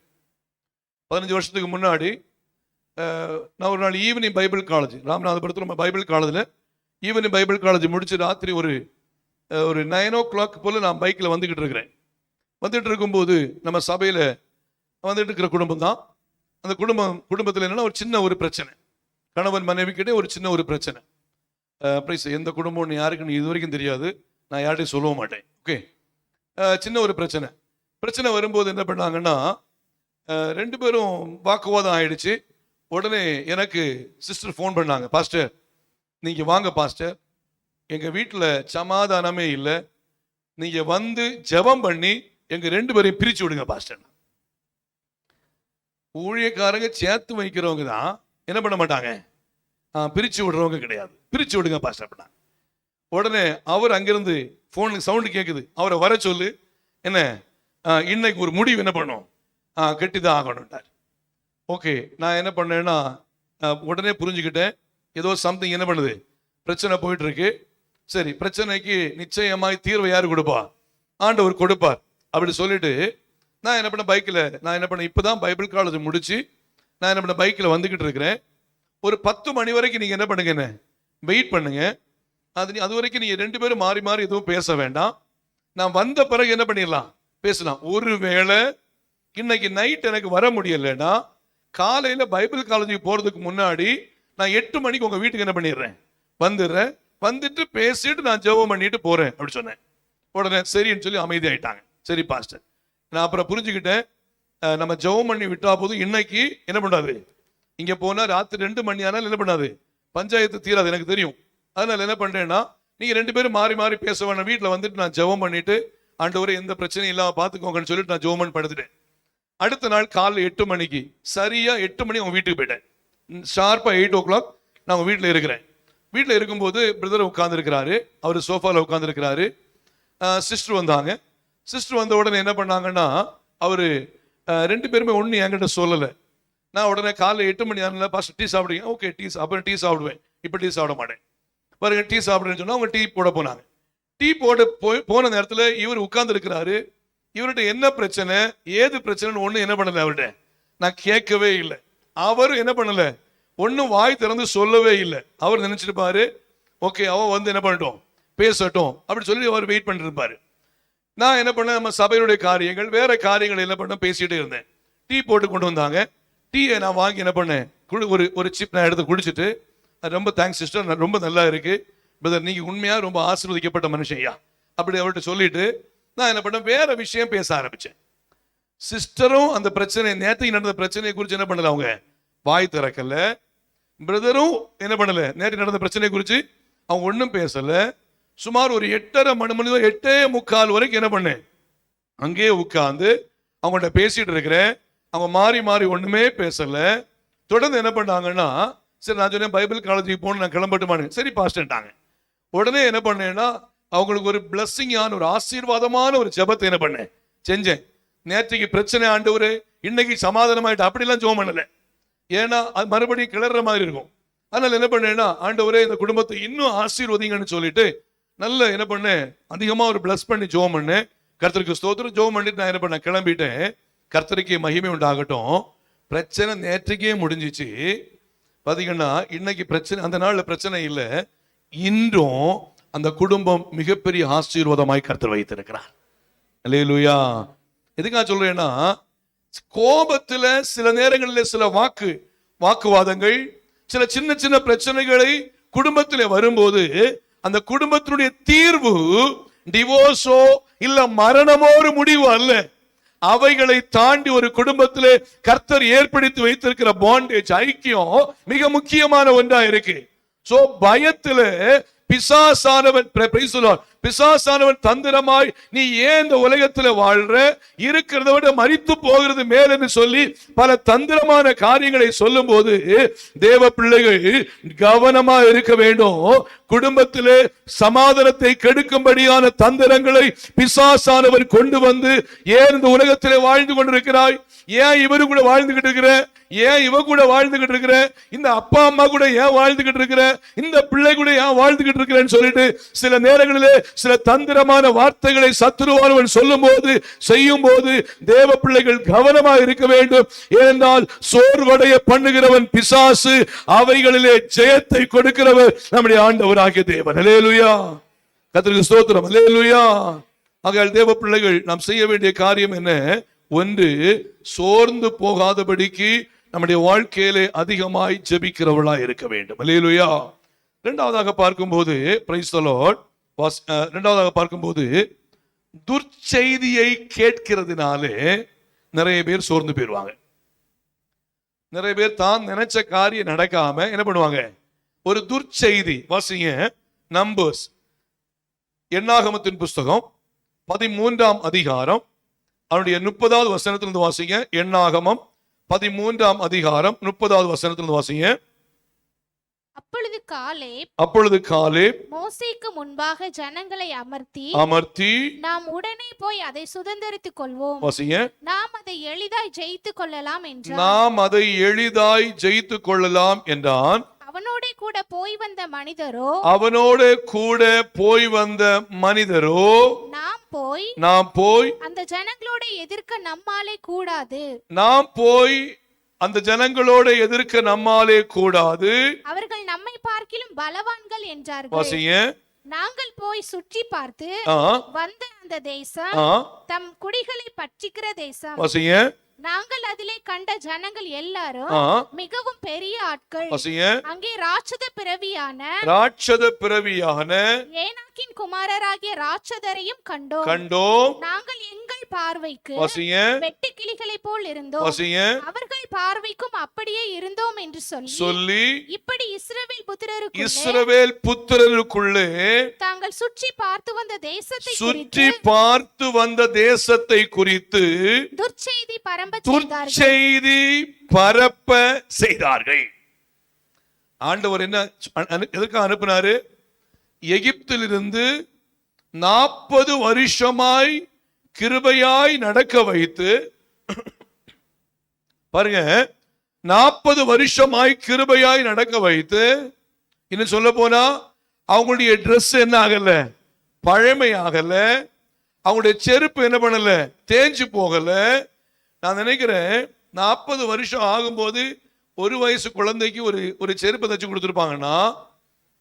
15 வருஷத்துக்கு முன்னாடி நான் ஒரு நாள் ஈவினிங் பைபிள் காலேஜ், ராமநாதபுரத்தில் பைபிள் காலேஜில் ஈவினிங் பைபிள் காலேஜ் முடிச்சு ராத்திரி ஒரு 9 o'clock போல நான் பைக்கில் வந்துகிட்டு இருக்கிறேன். வந்துட்டு இருக்கும்போது நம்ம சபையில் வந்துட்டு இருக்கிற குடும்பம் தான். அந்த குடும்பத்தில் என்னன்னா ஒரு சின்ன ஒரு பிரச்சனை, கணவன் மனைவிக்கிட்டே ஒரு சின்ன ஒரு பிரச்சனை. எந்த குடும்பம்னு யாருக்குன்னு இது வரைக்கும் தெரியாது, நான் யார்கிட்டையும் சொல்லவும் மாட்டேன். ஓகே, சின்ன ஒரு பிரச்சனை வரும்போது என்ன பண்ணாங்கன்னா, 2 பேரும் வாக்குவாதம் ஆயிடுச்சு. உடனே எனக்கு சிஸ்டர் ஃபோன் பண்ணாங்க, பாஸ்டர் நீங்க வாங்க பாஸ்டர், எங்க வீட்டில் சமாதானமே இல்லை, நீங்க வந்து ஜெபம் பண்ணி எங்க 2 பேரையும் பிரிச்சு விடுங்க பாஸ்டர். ஊழியக்காரங்க சேர்த்து வைக்கிறவங்க தான் என்ன பண்ண மாட்டாங்க, பிரிச்சு விடுறவங்க கிடையாது. பிரிச்சு விடுங்க பாஸ்டர் பண்ணாங்க. உடனே அவர் அங்கிருந்து போனுக்கு சவுண்டு கேட்குது, அவரை வர சொல்லு, என்ன இன்னைக்கு ஒரு முடிவு என்ன பண்ணும், கட்டிதான் ஆகணும்ட்டார். ஓகே, நான் என்ன பண்ணேன்னா உடனே புரிஞ்சுக்கிட்டேன், ஏதோ சம்திங் என்ன பண்ணுது, பிரச்சனை போயிட்டு இருக்கு. சரி, பிரச்சனைக்கு நிச்சயமாய் தீர்வை யாரு கொடுப்பா, ஆண்டவர் கொடுப்பார் அப்படி சொல்லிட்டு நான் என்ன பண்ண இப்பதான் பைபிள் காலேஜ் முடிச்சு நான் என்ன பண்ண பைக்கில் வந்துகிட்டு இருக்கிறேன். ஒரு 10 மணி வரைக்கும் நீங்க என்ன பண்ணுங்க, என்ன வெயிட் பண்ணுங்க. அது வரைக்கும் நீங்க 2 பேரும் மாறி மாறி எதுவும் பேச வேண்டாம். நான் வந்த பிறகு என்ன பண்ணிடலாம், பேசலாம். ஒருவேளை இன்னைக்கு நைட் எனக்கு வர முடியலன்னா காலையில பைபிள் காலேஜுக்கு போறதுக்கு முன்னாடி நான் 8 மணிக்கு உங்க வீட்டுக்கு என்ன பண்ணிடுறேன், வந்துடுறேன். வந்துட்டு பேசிட்டு நான் ஜெபம் பண்ணிட்டு போறேன் அப்படி சொன்னேன். உடனே சரின்னு சொல்லி அமைதியாயிட்டாங்க. சரி பாஸ்டர், நான் அப்புறம் புரிஞ்சுக்கிட்டேன், நம்ம ஜெபம் பண்ணி விட்டா போதும், இன்னைக்கு என்ன பண்ணாது, இங்க போனா ராத்திரி 2 மணி ஆனாலும் என்ன பண்ணாது, பஞ்சாயத்து தீராது எனக்கு தெரியும். அதனால என்ன பண்றேன்னா, நீங்க 2 பேரும் மாறி மாறி பேச வேண்டாம், வீட்டில் வந்துட்டு நான் ஜெபம் பண்ணிட்டு ஆண்டவரே எந்த பிரச்சனையும் இல்லாம பாத்துக்கோங்கன்னு சொல்லிட்டு நான் ஜெபம் பண்ணி படுத்துட்டேன். அடுத்த நாள் காலைல 8 மணிக்கு சரியா 8 மணி அவங்க வீட்டுக்கு போயிட்டேன். ஷார்ப்பா 8 o'clock நான் அவங்க வீட்டில் இருக்கிறேன். வீட்டில் இருக்கும்போது பிரதர் உட்காந்துருக்கிறாரு, அவர் சோஃபாவில் உட்காந்துருக்கிறாரு. சிஸ்டர் வந்தாங்க. சிஸ்டர் வந்த உடனே என்ன பண்ணாங்கன்னா, அவர் 2 பேருமே ஒன்று என்கிட்ட சொல்லலை. நான் உடனே காலைல 8 மணி ஆனல, பாஸ்டர் டீ சாப்பிடுங்க. ஓகே, அப்புறம் டீ சாப்பிடுவேன், இப்போ டீ சாப்பிட மாட்டேன். பாருங்க, டீ சாப்பிடுறேன்னு சொன்னா அவங்க டீ போட போனாங்க. டீ போட போன நேரத்தில் இவர் உட்கார்ந்து இருக்கிறாரு. இவர்கிட்ட என்ன பிரச்சனை ஏது பிரச்சனைன்னு ஒண்ணு என்ன பண்ணல, அவர்கிட்ட நான் கேட்கவே இல்லை. அவரும் என்ன பண்ணல, ஒன்னும் வாய் திறந்து சொல்லவே இல்லை. அவர் நினைச்சிட்டு பாரு, ஓகே அவன் வந்து என்ன பண்ணட்டும் பேசட்டும் அப்படி சொல்லி அவர் வெயிட் பண்ணிட்டு இருப்பாரு. நான் என்ன பண்ணேன், நம்ம சபையுடைய காரியங்கள் வேற காரியங்கள் என்ன பண்ண பேசிட்டே இருந்தேன். டீ போட்டு கொண்டு வந்தாங்க. டீயை நான் வாங்கி என்ன பண்ணேன், ஒரு சிப் நான் எடுத்து குடிச்சிட்டு, ரொம்ப தேங்க்ஸ் சிஸ்டர், ரொம்ப நல்லா இருக்கு பிரதர், நீங்க உண்மையா ரொம்ப ஆசீர்வதிக்கப்பட்ட மனுஷன்யா அப்படி அவர்கிட்ட சொல்லிட்டு நான் என்ன பண்ணேன், வேற விஷயம் பேச ஆரம்பிச்சேன். சிஸ்டரும் அந்த பிரச்சனை, நேற்றைக்கு நடந்த பிரச்சனையை குறித்து என்ன பண்ணல, அவங்க வாய் திறக்கல. பிரதரும் என்ன பண்ணல, நேற்று நடந்த பிரச்சனை குறித்து அவங்க ஒன்றும் பேசல. சுமார் ஒரு 8:30 மணி 8:45 வரைக்கும் என்ன பண்ணேன், அங்கேயே உட்கார்ந்து அவங்கள்ட்ட பேசிட்டு இருக்கிறேன். அவங்க மாறி மாறி ஒண்ணுமே பேசல. தொடர்ந்து என்ன பண்ணாங்கன்னா, சரி நான் சொன்னேன் பைபிள் காலேஜுக்கு போகணும், நான் கிளம்பட்டுமானு. சரி பாஸ்டர்ட்டாங்க. உடனே என்ன பண்ணேன்னா, அவங்களுக்கு ஒரு பிளஸ்ஸிங்கான ஒரு ஆசீர்வாதமான ஒரு ஜெபத்தை என்ன பண்ணேன், செஞ்சேன். நேற்றுக்கு பிரச்சனை ஆண்டவரே, இன்னைக்கு சமாதானமாயிட்டு அப்படிலாம் ஜெபம் பண்ணல. ஏன்னா அது மறுபடியும் கிளற மாதிரி இருக்கும். அதனால என்ன பண்ணேன்னா, ஆண்டவரே இந்த குடும்பத்தை இன்னும் ஆசீர்வதிங்கன்னு சொல்லிட்டு நல்ல என்ன பண்ணேன், அதிகமா ஒரு பிளஸ் பண்ணி ஜெபம் பண்ணேன். கர்த்தருக்கு ஸ்தோத்திரம். ஜெபம் பண்ணிட்டு நான் என்ன பண்ணேன், கிளம்பிட்டேன். கர்த்தருக்கு மகிமை உண்டாகட்டும். பிரச்சனை நேற்றுக்கே முடிஞ்சிச்சு. பாத்தீங்கன்னா இன்னைக்கு பிரச்சனை, அந்த நாள்ல பிரச்சனை இல்லை. இன்றும் அந்த குடும்பம் மிகப்பெரிய ஆசீர்வாதமாய் கர்த்தர் வைத்திருக்கிறார். அல்லேலூயா. எதுக்காக சொல்றேன்னா, கோபத்துல சில நேரங்களில் சில வாக்குவாதங்கள், சில சின்ன சின்ன பிரச்சனைகளை குடும்பத்தில் வரும்போது அந்த குடும்பத்தினுடைய தீர்வு டிவோர்ஸோ இல்ல மரணமோ ஒரு முடிவு அல்ல. அவைகளை தாண்டி ஒரு குடும்பத்திலே கர்த்தர் ஏற்படுத்தி வைத்திருக்கிற பாண்டேஜ், ஐக்கியம் மிக முக்கியமான ஒன்றா இருக்கு. சோ பயத்துல பிசாசானவன் தந்திரமாய் நீ ஏன் இந்த உலகத்துல வாழ்ற, இருக்கிறத விட மரித்து போகிறது மேல் சொல்லி பல தந்திரமான காரியங்களை சொல்லும் போது தேவ பிள்ளைகள் கவனமா இருக்க வேண்டும். குடும்பத்திலே சமாதானத்தை கெடுக்கும்படியான தந்திரங்களை பிசாசானவர் கொண்டு வந்து, ஏன் இந்த உலகத்திலே வாழ்ந்து கொண்டிருக்கிறாய், ஏன் இவரு கூட வாழ்ந்துகிட்டு இருக்கிற, ஏன் இவ கூட வாழ்ந்துகிட்டு இருக்கிற, இந்த அப்பா அம்மா கூட ஏன் வாழ்ந்துகிட்டு இருக்கிற, இந்த பிள்ளை கூட ஏன் வாழ்ந்துகிட்டு இருக்கிறேன்னு சொல்லிட்டு சில நேரங்களிலே சில தந்திரமான வார்த்தைகளை சத்துருவானவன் சொல்லும் போது செய்யும் போது தேவ பிள்ளைகள் கவனமாக இருக்க வேண்டும். ஏனென்றால் சோர்வடைய பண்ணுகிறவன் பிசாசு, அவைகளிலே ஜெயத்தை கொடுக்கிறவர் நம்முடைய ஆண்டவராகிய தேவன். அல்லேலூயா. கர்த்தருக்கு ஸ்தோத்திரம். அல்லேலூயா. ஆகையால் தேவ பிள்ளைகள் நாம் செய்ய வேண்டிய காரியம் என்ன? ஒன்று, சோர்ந்து போகாதபடிக்கு நம்முடைய வாழ்க்கையிலே அதிகமாய் ஜெபிக்கிறவர்களாய் இருக்க வேண்டும். அல்லேலூயா. இரண்டாவதாக பார்க்கும்போது, பிரைஸ் தி லார்ட், இரண்டாவதாக பார்க்கும்போது துர்ச்செய்தியை கேட்கிறதுனாலே நிறைய பேர் சோர்ந்து போயிடுவாங்க. நிறைய பேர் தான் நினைச்ச காரியம் நடக்காம என்ன பண்ணுவாங்க, ஒரு துர்ச்செய்தி. வாசிங்க நம்பர்ஸ், எண்ணாகமத்தின் புஸ்தகம் 13ஆம் அதிகாரம் அவனுடைய 30வது வசனத்திலிருந்து வாசிங்க. எண்ணாகமம் 13ஆம் அதிகாரம் 30வது வசனத்திலிருந்து வாசிங்க. அப்பொழுது காலேப் மோசேக்கு முன்பாக ஜனங்களை அமர்த்தி நாம் உடனே போய் அதை சுதந்தரித்துக் கொள்வோம், நாம் அதை எளிதாய் ஜெயித்துக் கொள்ளலாம் என்றான். அவனோட கூட போய் வந்த மனிதரோ நாம் போய் அந்த ஜனங்களோட எதிர்க்க நம்மாலே கூடாது, அவர்கள் நம்மை பார்க்கிலும் பலவான்கள் என்றார்கள். நாங்கள் போய் சுற்றி பார்த்து வந்த அந்த தேசம் தம் குடிகளை பட்சிக்கிற தேசம். நாங்கள் அதிலே கண்ட ஜனங்கள் எல்லாரும் மிகவும் பெரிய ஆட்கள். அங்கே ராட்சத பிறவியான ஏனாக்கின் குமாரராகிய ராட்சதரையும் கண்டோம். நாங்கள் எங்கள் பார்வைக்கு வெட்டு கிளிகளை போல் இருந்தோம், அவர்கள் பார்வைக்கும் அப்படியே இருந்தோம் என்று சொல்லி இப்படி இஸ்ரவேல் புத்திரருக்குள்ளே தாங்கள் சுற்றி பார்த்து வந்த தேசத்தை குறித்து துர்ச்செய்தி பரப்ப செய்தார்கள். ஆண்டவர் என்ன எதற்காக அனுப்பினாரு? எகிப்திலிருந்து 40 வருஷமாய் கிருபையாய் நடக்க வைத்து, பாருங்க 40 வருஷமாய் கிருபையாய் நடக்க வைத்து, இன்னும் சொல்ல போனா அவங்களுடைய ட்ரெஸ் என்ன ஆகல, பழமையாகல, அவங்களுடைய செருப்பு என்ன பண்ணல, தேஞ்சு போகல. நான் நினைக்கிறேன் 40 வருஷம் ஆகும்போது ஒரு வயசு குழந்தைக்கு ஒரு செருப்பை தச்சு கொடுத்துருப்பாங்கன்னா,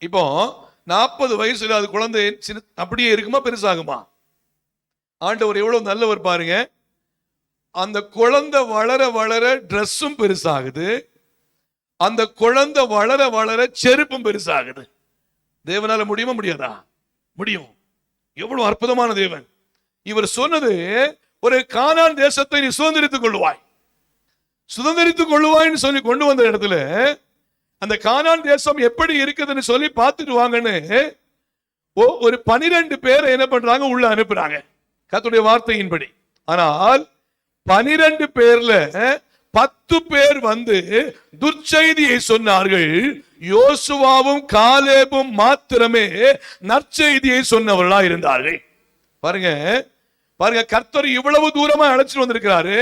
இப்போ 40 வயசுல அது குழந்தை அப்படியே இருக்குமா, பெருசாகுமா? ஆண்டவர் எவ்வளவு நல்லவர் பாருங்க. அந்த குழந்தை வளர வளர ட்ரெஸ்ஸும் பெருசாகுது, அந்த குழந்தை வளர வளர செருப்பும் பெருசாகுது. தேவனால முடியுமா முடியாதா? முடியும். எவ்வளவு அற்புதமான தேவன்! இவர் சொன்னது, ஒரு கானான் தேசத்தை நீ சுதந்திரித்துக் கொள்ளுவாய், சுதந்திரித்துக் கொள்ளுவாய்ன்னு சொல்லி கொண்டு வந்த இடத்துல அந்த கானான் தேசம் எப்படி இருக்குதுன்னு சொல்லி பார்த்துட்டு வாங்கன்னு ஒரு 12 பேரை என்ன பண்றாங்க, உள்ள அனுப்புறாங்க கர்த்தருடைய வார்த்தையின்படி. ஆனால் 12 பேர்ல 10 பேர் வந்து துர்ச்செய்தியை சொன்னார்கள். யோசுவாவும் காலேபும் மாத்திரமே நற்செய்தியை சொன்னவர்களா இருந்தார்கள். பாருங்க பாருங்க, கர்த்தர் இவ்வளவு தூரமா அழைச்சிட்டு வந்திருக்கிறாரு.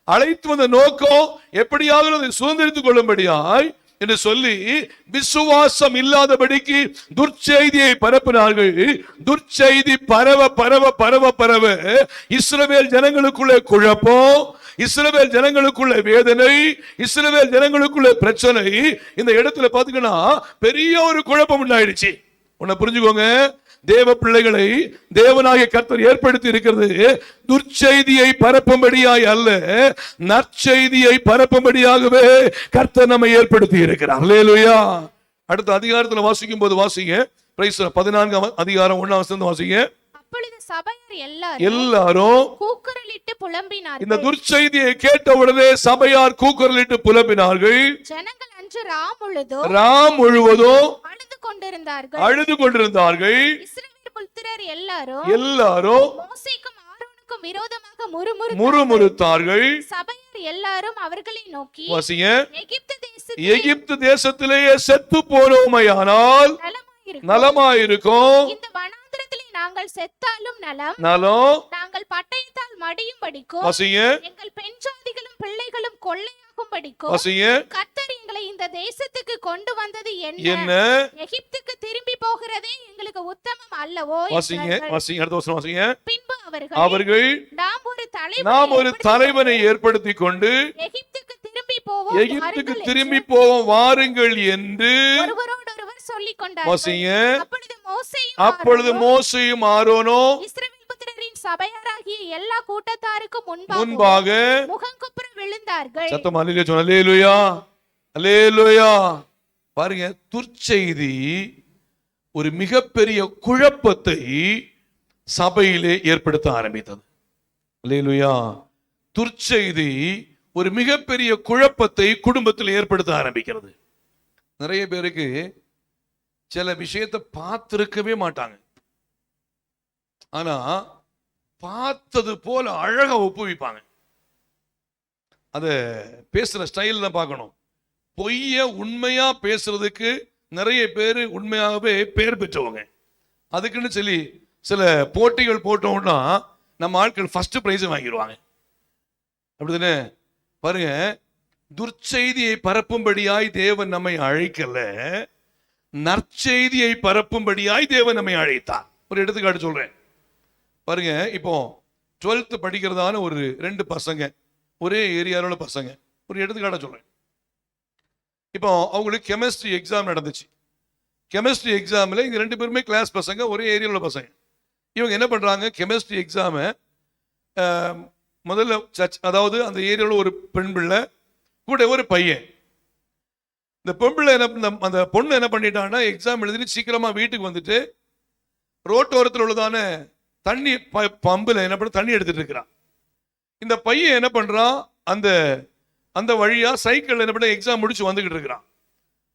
அழைத்து வந்த நோக்கம் எப்படியாவது அதை சுதந்திரித்துக் கொள்ளும்படியாய் என்று சொல்லி விசுவாசம் இல்லாதபடிக்கு துர்ச்செய்தியை பரப்பினார்கள். துர்ச்செய்தி பரவ பரவ பரவ பரவ இஸ்ரவேல் ஜனங்களுக்குள்ளே குழப்பம், இஸ்ரவேல் ஜனங்களுக்குள்ள வேதனை, இஸ்ரவேல் ஜனங்களுக்குள்ள பிரச்சனை. இந்த இடத்துல பாத்தீங்கன்னா பெரிய ஒரு குழப்பம் உண்டாயிடுச்சு. உன்னை புரிஞ்சுக்கோங்க, தேவ பிள்ளைகளை தேவனாகிய கர்த்தர் ஏற்படுத்தி இருக்கிறது துர்ச்செய்தியை பரப்பும்படியாய் அல்ல, நற்செய்தியை பரப்பும்படியாகவே கர்த்தர் நம்மை ஏற்படுத்தி இருக்கிறார். அல்லேலூயா. அடுத்த அதிகாரத்தில் வாசிக்கும் போது வாசிங்க, 14ஆம் அதிகாரம் 1ஆம் வசனம் வாசிங்க. அப்பொழுது சபையார் எல்லாரும் கூக்குரலிட்டு புலம்பினார்கள். இந்த துர்ச்செய்தியை கேட்ட உடனே சபையார் கூக்குரலிட்டு புலம்பினார்கள். ஜனங்கள் அன்று ராம் முழுவதும் அழுது கொண்டிருந்தார்கள். இஸ்ரவேல் புத்திரர் எல்லாரும் மோசேக்கும் ஆரோனுக்கும் விரோதமாக முறுமுறுத்தார்கள். சபையார் எல்லாரும் அவர்களை நோக்கி, எகிப்து தேசத்திலேயே செத்து போனோமையானால் நலமாயிருக்கும், இந்த வனாந்திரத்திலே நாங்கள் செத்தாலும் நலம், நாங்கள் பட்டயத்தால் மடியும் படிக்கும், எங்கள் பெண் ஜாதிகளும் பிள்ளைகளும் கொள்ளையாகும் படிக்கும், கர்த்தர் எங்களை இந்த தேசத்துக்கு கொண்டு வந்தது என்ன? எகிப்துக்கு திரும்பி போகிறதே எங்களுக்கு உத்தமம் அல்லவோ? பின்பு அவர்கள் நாம் ஒரு தலைவனை ஏற்படுத்தி கொண்டு எகிப்துக்கு திரும்பி போவோம் வாருங்கள் என்று ஒருவரோடொருவர் சொல்லிக் கொண்டார்கள். அப்பொழுது மோசேயும் ஆரோனும் இஸ்ரவேல் புத்திரரின் சபையாராகிய எல்லா கூட்டத்தாருக்கும் முன்பாக முகங்குப்புற விழுந்தார்கள். சத்தம் அல்லேலூயா சொல். அல்லேலூயா அல்லேலூயா. பாருங்க, துர்ச்செய்தி ஒரு மிகப்பெரிய குழப்பத்தை சபையிலே ஏற்படுத்த ஆரம்பித்தது. அல்லேலூயா. துர்ச்செய்தி ஒரு மிகப்பெரிய குழப்பத்தை குடும்பத்தில் ஏற்படுத்த ஆரம்பிக்கிறது. நிறைய பேருக்கு சில விஷயத்தை பார்த்திருக்கவே மாட்டாங்க, ஆனா பார்த்தது போல அழகா ஒப்புவிப்பாங்க. அத பேசுற ஸ்டைல்ல பார்க்கணும். பொய்ய உண்மையா பேசுறதுக்கு நிறைய பேர் உண்மையாகவே பேர் பெற்றவங்க. அதுக்குன்னு சொல்லி சில போட்டிகள் போட்டோம்னா நம்ம ஆட்கள் ஃபர்ஸ்ட் பிரைஸ் வாங்கிடுவாங்க. அப்படிதானே? பாருங்க, துர்ச்செய்தியை பரப்பும்படியாய் தேவன் நம்மை அழைக்கல, நற்செய்தியை பரப்பும்படியாய் தேவன் நம்மை அழைத்தார். ஒரு எடுத்துக்காட்டு சொல்றேன் பாருங்க. இப்போ 12th படிக்கிறதான ஒரு 2 பசங்க, ஒரே ஏரியாவில் உள்ள பசங்க. ஒரு எடுத்துக்காட்ட சொல்றேன். இப்போ அவங்களுக்கு கெமிஸ்ட்ரி எக்ஸாம் நடந்துச்சு. கெமிஸ்ட்ரி எக்ஸாமில் இங்க 2 பேருமே கிளாஸ் பசங்க, ஒரே ஏரியாவில் உள்ள பசங்க. இவங்க என்ன பண்றாங்க, கெமிஸ்ட்ரி எக்ஸாமை முதல்ல அதாவது அந்த ஏரியாவில் ஒரு பெண் பிள்ளை கூட ஒரு பையன். இந்த பெண் பிள்ளை அந்த பொண்ணு என்ன பண்ணிட்டான்னா, எக்ஸாம் எழுதிட்டு சீக்கிரமா வீட்டுக்கு வந்துட்டு ரோட்டோரத்தில் உள்ளதான தண்ணி பம்பில் என்ன பண்ண தண்ணி எடுத்துட்டு இருக்கிறான். இந்த பையன் என்ன பண்றான், அந்த வழியா சைக்கிள் என்ன பண்ண எக்ஸாம் முடிச்சு வந்துகிட்டு இருக்கிறான்.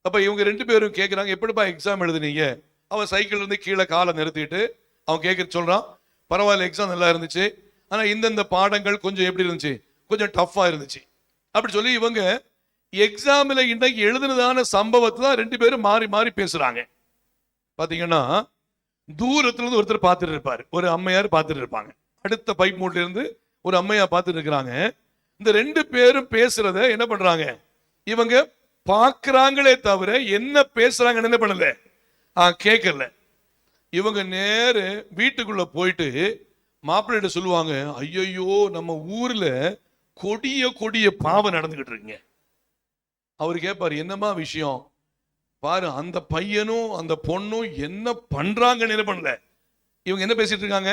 அப்ப இவங்க 2 பேரும் கேட்கிறாங்க, எப்படிப்பா எக்ஸாம் எழுதுனீங்க? அவன் சைக்கிள் இருந்து கீழே காலை நிறுத்திட்டு அவன் கேட்க சொல்றான், பரவாயில்ல எக்ஸாம் நல்லா இருந்துச்சு, ஆனா இந்த பாடங்கள் கொஞ்சம் எப்படி இருந்துச்சு, கொஞ்சம் டஃப்பா இருந்துச்சு அப்படி சொல்லி இவங்க எக்ஸாம்ல இன்னைக்கு எழுதுனதான சம்பவத்தை தான் 2 பேரும் மாறி மாறி பேசுறாங்க. பாத்தீங்கன்னா தூரத்துல இருந்து ஒருத்தர் பார்த்துட்டு இருப்பாரு, ஒரு அம்மையார் பார்த்துட்டு இருப்பாங்க, அடுத்த பைப் மூட்ல இருந்து ஒரு அம்மையா பார்த்துட்டு இருக்கிறாங்க. இந்த 2 பேரும் பேசுறத என்ன பண்றாங்க, இவங்க பார்க்கறாங்களே தவிர என்ன பேசுறாங்கன்னு என்ன பண்ணல, கேட்கல. இவங்க நேர வீட்டுக்குள்ள போயிட்டு மாப்பிள்ளைகிட்ட சொல்லுவாங்க, ஐயோ நம்ம ஊர்ல கொடிய கொடிய பாவம் நடந்துகிட்டு இருக்குங்க. அவரு கேட்பாரு, என்னமா விஷயம்? பாரு, அந்த பையனும் அந்த பொண்ணும் என்ன பண்றாங்கன்னு என்ன பண்ணல. இவங்க என்ன பேசிட்டு இருக்காங்க,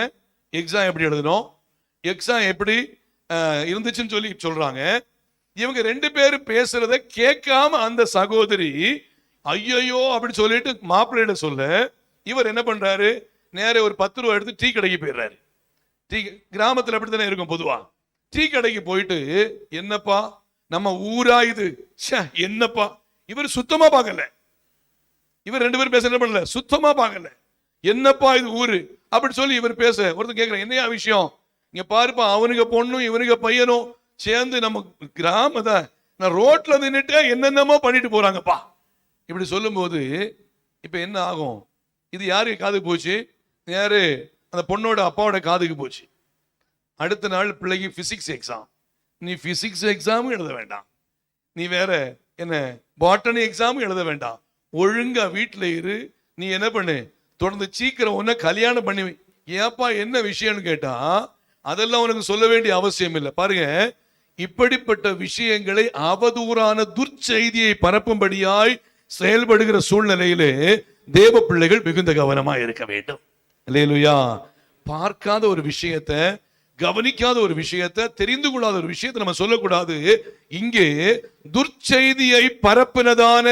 எக்ஸாம் எப்படி எழுதணும், எக்ஸாம் எப்படி இருந்துச்சுன்னு சொல்லி சொல்றாங்க. இவங்க 2 பேரும் பேசுறத கேட்காம அந்த சகோதரி ஐயோ அப்படி சொல்லிட்டு மாப்பிள்ளையிட சொல்ல, இவர் என்ன பண்றாரு, நேர ஒரு 10 ரூபா எடுத்து டீ கடைக்கு போயிடுறாரு. டீ கிராமத்துல அப்படித்தானே இருக்கும் பொதுவா. டீ கடைக்கு போயிட்டு, என்னப்பா நம்ம ஊரா இது, என்னப்பா, இவர் சுத்தமா பார்க்கல, இவர் 2 பேரும் பேச என்ன பண்ணல, சுத்தமா பார்க்கல, என்னப்பா இது ஊரு அப்படி சொல்லி இவர் பேச, ஒருத்தர் கேட்கிறேன் என்னையா விஷயம், இங்க பாருப்பா அவனுக்கு பொண்ணும் இவனுக்கு பையனும் சேர்ந்து நம்ம கிராமத நான் ரோட்ல நின்னுட்டு என்னென்னமோ பண்ணிட்டு போறாங்கப்பா இப்படி சொல்லும் போது இப்ப என்ன ஆகும், இது யாருக்கு காதுக்கு போச்சு, யாரு அந்த பொண்ணோட அப்பாவோட காதுக்கு போச்சு. அடுத்த நாள் பிள்ளைக்கு பிசிக்ஸ் எக்ஸாம். நீ பிசிக்ஸ் எக்ஸாமும் எழுத வேண்டாம், நீ வேற என்ன பாட்டனி எக்ஸாமும் எழுத வேண்டாம், ஒழுங்கா வீட்டுல இரு, நீ என்ன பண்ணு தொடர்ந்து சீக்கிரம் ஒன்ன கல்யாணம் பண்ணி. ஏப்பா என்ன விஷயம்னு கேட்டா, அதெல்லாம் உனக்கு சொல்ல வேண்டிய அவசியம் இல்லை. பாருங்க, இப்படிப்பட்ட விஷயங்களை அவதூறான துர்ச்செய்தியை பரப்பும்படியாய் செயல்படுகிற சூழ்நிலையிலே தேவ பிள்ளைகள் மிகுந்த கவனமா இருக்க வேண்டும். அல்லேலூயா. பார்க்காத ஒரு விஷயத்தை, கவனிக்காத ஒரு விஷயத்தை, தெரிந்து கொள்ளாத ஒரு விஷயத்தை நம்ம சொல்லக்கூடாது. இங்கே துர்ச்செய்தியை பரப்பினதான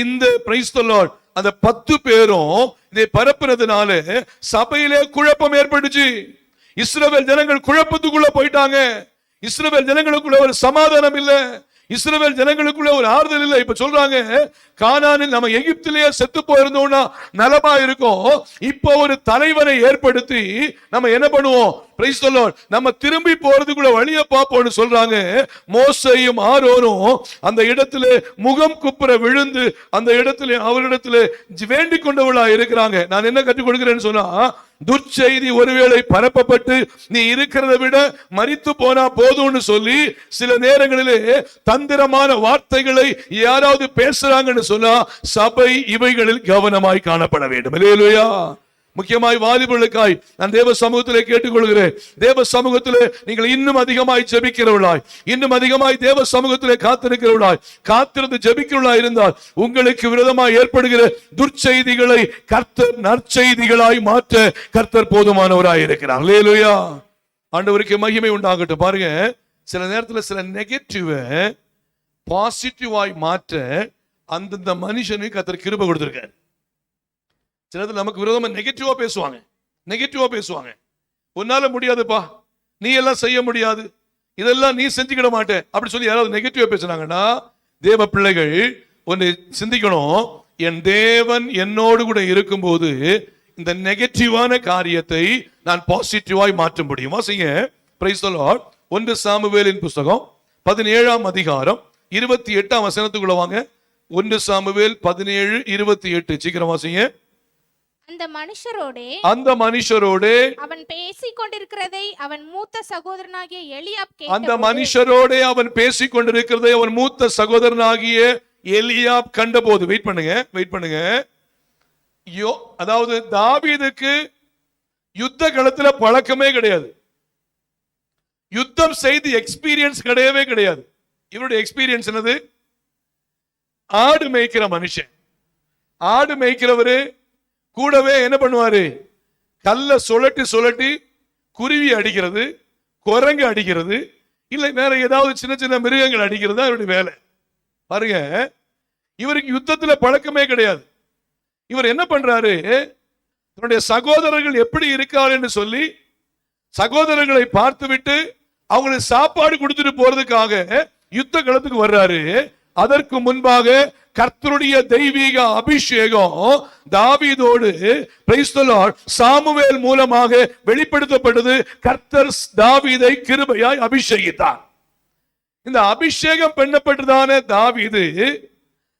இந்த பிரைஸ் தி லார்ட் அந்த 10 பேரும் இதை பரப்புறதுனால சபையிலே குழப்பம் ஏற்பட்டுச்சு. இஸ்ரவேல் ஜனங்கள் குழப்பத்துக்குள்ள போயிட்டாங்க. இஸ்ரவேல் ஜனங்களுக்குள்ள ஒரு சமாதானம் இல்ல, இஸ்ரவேல் ஜனங்களுக்குள்ள ஒரு ஆறுதல் இல்லை. இப்ப சொல்றாங்க, கானானில் நம்ம எகிப்திலேயே செத்து போயிருந்தோம்னா நலமா இருக்கும், இப்போ ஒரு தலைவனை ஏற்படுத்தி நம்ம என்ன பண்ணுவோம், பிரைஸ் தி லார்ட், நம்ம திரும்பி போறதுக்குள்ள வழியை பார்ப்போம்னு சொல்றாங்க. மோசேயும் ஆரோனும் அந்த இடத்துல முகம் குப்புற விழுந்து அந்த இடத்துல அவரிடத்துல வேண்டிக் கொண்டவளா இருக்கிறாங்க. நான் என்ன கற்றுக் கொடுக்கிறேன்னு சொன்னா, துர்ச்செய்தி ஒருவேளை பரப்பப்பட்டு நீ இருக்கிறத விட மரித்து போனா போதும்னு சொல்லி சில நேரங்களிலே தந்திரமான வார்த்தைகளை யாராவது பேசுறாங்கன்னு சொன்னா சபை இவைகளில் கவனமாய் காணப்பட வேண்டும். அல்லேலூயா. முக்கியமாய் வாலிபர்களுக்காய் நான் தேவ சமூகத்திலே கேட்டுக்கொள்கிறேன். தேவ சமூகத்திலே நீங்கள் இன்னும் அதிகமாய் ஜெபிக்கிறவர்களாய், இன்னும் அதிகமாய் தேவ சமூகத்திலே காத்திருக்கிறவர்களாய், காத்திருந்து ஜெபிக்கிறவர்களாய் இருந்தால் உங்களுக்கு விரோதமாய் ஏற்படுகிற துர்ச்செய்திகளை கர்த்தர் நற்செய்திகளாய் மாற்ற கர்த்தர் போதுமானவராய் இருக்கிறார். அல்லேலூயா. ஆண்டவருக்கு மகிமை உண்டாகட்டும். பாருங்க, சில நேரத்தில் சில நெகட்டிவ் பாசிட்டிவாய் மாற்ற அந்தந்த மனுஷனுக்கு கர்த்தர் கிருபை கொடுத்திருக்கார். சிலது நமக்கு விரோதமா நெகட்டிவா பேசுவாங்க. உன்னால முடியாதுப்பா, நீ எல்லாம் செய்ய முடியாது, இதெல்லாம் நீ செஞ்சுக்கிட மாட்டே அப்படி சொல்லி யாராவது நெகட்டிவா பேசுனாங்கன்னா, தேவ பிள்ளைகள் ஒன்னு சிந்திக்கணும். என் தேவன் என்னோடு கூட இருக்கும்போது இந்த நெகட்டிவான காரியத்தை நான் பாசிட்டிவாய் மாற்ற முடியும். வாசிங்க, பிரைஸ் தி லார்ட். 1 சாமுவேலின் புத்தகம் 17ஆம் அதிகாரம் 28ஆம் வசனத்துக்குள்ள வாங்க. 1 சாமுவேல் 17:28 சீக்கிரம் வாசிங்க. அந்த மனுஷரோடே அவன் பேசிக் கொண்டிருக்கிறதை அவன் மூத்த சகோதரனாகிய எலியாப் கண்டபோது, வெயிட் பண்ணுங்க. அதாவது தாவீதுக்கு யுத்த களத்துல பழக்கமே கிடையாது, யுத்தம் செய்து எக்ஸ்பீரியன்ஸ் கிடையவே கிடையாது. இவருடைய எக்ஸ்பீரியன்ஸ் என்னது, ஆடு மேய்க்கிற மனுஷன். ஆடு மேய்க்கிறவரு கூடவே என்ன பண்ணுவாரு, கல்ல சுழட்டி குருவி அடிக்கிறது, குரங்கு அடிக்கிறது, இல்லை வேற ஏதாவது சின்ன சின்ன மிருகங்கள் அடிக்கிறது தான் இவருடைய வேலை. பாருங்க, இவருக்கு யுத்தத்துல பழக்கமே கிடையாது. இவர் என்ன பண்றாரு, தன்னுடைய சகோதரர்கள் எப்படி இருக்கார் என்று சொல்லி சகோதரர்களை பார்த்துவிட்டு அவங்களுக்கு சாப்பாடு கொடுத்துட்டு போறதுக்காக யுத்த களத்துக்கு வர்றாரு. அதற்கு முன்பாக கர்த்தருடைய தெய்வீக அபிஷேகம் தாவீதோடு பிரைஸ் தி லார்ட் சாமுவேல் மூலமாக வெளிப்படுத்தப்பட்டது. கர்த்தர் தாவீதை கிருபையாய் அபிஷேகித்தார். இந்த அபிஷேகம் பண்ணப்பட்டதான தாவீது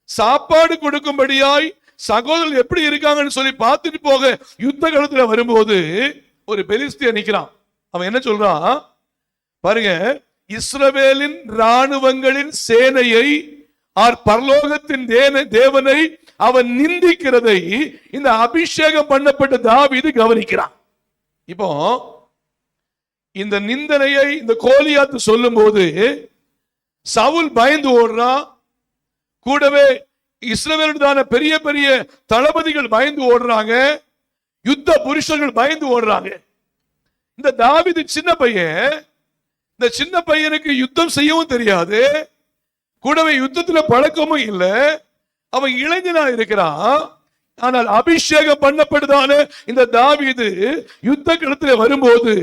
சாப்பாடு கொடுக்கும்படியாய் சகோதரர்கள் எப்படி இருக்காங்கன்னு சொல்லி பார்த்துட்டு போக யுத்த களத்துல வரும்போது ஒரு பெலிஸ்தியன் நிக்கிறான். அவன் என்ன சொல்றான் பாருங்க, இஸ்ரவேலின் ராணுவங்களின் சேனையை பரலோகத்தின் தேவனை அவன் நிந்திக்கிறதை இந்த அபிஷேகம் பண்ணப்பட்ட தாவீது கவனிக்கிறான். இப்போ இந்த நிந்தனையை இந்த கோலியாத்து சொல்லும் போது சவுல் பயந்து ஓடுறான். கூடவே இஸ்ரவேலுடான பெரிய பெரிய தளபதிகள் பயந்து ஓடுறாங்க, யுத்த புருஷர்கள் பயந்து ஓடுறாங்க. இந்த தாவீது சின்ன பையன், இந்த சின்ன பையனுக்கு யுத்தம் செய்யவும் தெரியாது, கூடவே யுத்தத்துல பழக்கமும் இல்லை, அவன் இளைஞனா இருக்கிறான். ஆனால் அபிஷேகம் பண்ணப்படுதான இந்த தாவீது யுத்த களத்தில் வரும்போது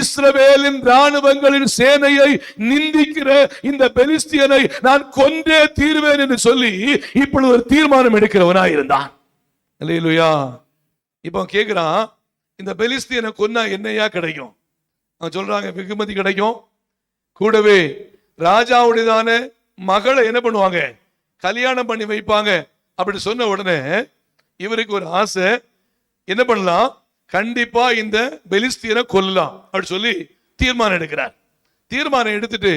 இஸ்ரவேலின் ராணுவங்களின் சேனையை நிந்திக்கிற இந்த பெலிஸ்தியனை நான் கொன்றே தீர்வேன் என்று சொல்லி இப்பொழுது ஒரு தீர்மானம் எடுக்கிறவனாய் இருந்தான். அல்லேலூயா. இப்போ கேட்கிறான், இந்த பெலிஸ்தியனை கொன்னா என்னையா கிடைக்கும்? அவன் சொல்றாங்க, வெகுமதி கிடைக்கும், கூடவே ராஜாவுடையதான மகளை என்ன பண்ணுவாங்க, கல்யாணம் பண்ணி வைப்பாங்க. அப்படி சொன்ன உடனே இவருக்கு ஒரு ஆசை, என்ன பண்ணலாம், கண்டிப்பா இந்த பெலிஸ்தியனை கொல்லலாம் அப்படி சொல்லி தீர்மானம் எடுக்கிறார். தீர்மானம் எடுத்துட்டு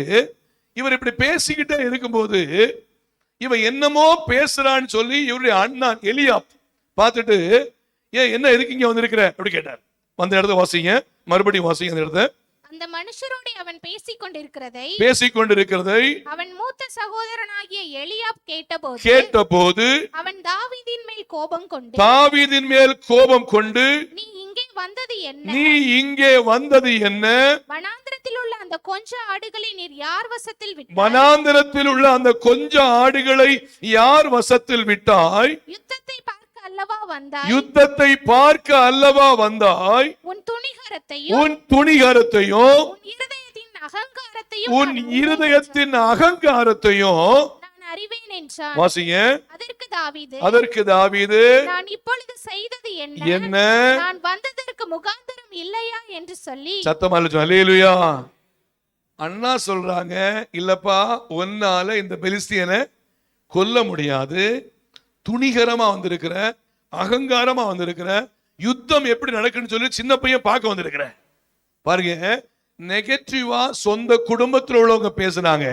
இவர் இப்படி பேசிக்கிட்டே இருக்கும்போது இவன் என்னமோ பேசுறான்னு சொல்லி இவருடைய அண்ணா எலியாப் பார்த்துட்டு, ஏன் என்ன இருக்கீங்க வந்திருக்கிற அப்படி கேட்டார். அந்த இடத்த வாசிங்க, மறுபடியும் வாசிங்க. அந்த இடத்த, அந்த மனுஷரோடு அவன் பேசிக் கொண்டிருக்கிறதை அவன் மூத்த சகோதரனாகிய எலியாப் கேட்டபோது அவன் தாவீதின் மேல் கோபம் கொண்டு நீ இங்கே வந்தது என்ன? வனாந்திரத்தில் உள்ள அந்த கொஞ்ச ஆடுகளை நீர் யார் வசத்தில் விட்டாய்? வனாந்திரத்தில் உள்ள அந்த கொஞ்ச ஆடுகளை யார் வசத்தில் விட்டாய்? யுத்தத்தை பார்க்க அல்லவா வந்தாய்? உன் துணிகரத்தையும் உன் இருதயத்தின் அகங்காரத்தையும் நான் அறிவேன் என்றான். வாசிங்க. அதற்கு தாவீது நான் இப்பொழுது செய்தது என்ன? நான் வந்ததற்கு முகாந்தரம் இல்லையா என்று சொல்லி சத்தமா அல்லேலூயா. அண்ணா சொல்றாங்க, இல்லப்பா, உன்னால இந்த பெலிஸ்தியனை கொல்ல முடியாது, துணிகரமா வந்திருக்கிற, அகங்காரமா வந்திருக்கிற, யுத்தம் எப்படி நடக்குன்னு சொல்லி சின்ன பையன் பார்க்க வந்திருக்கிற. பாருங்க, நெகட்டிவா சொந்த குடும்பத்தில் உள்ளவங்க பேசுனாங்க.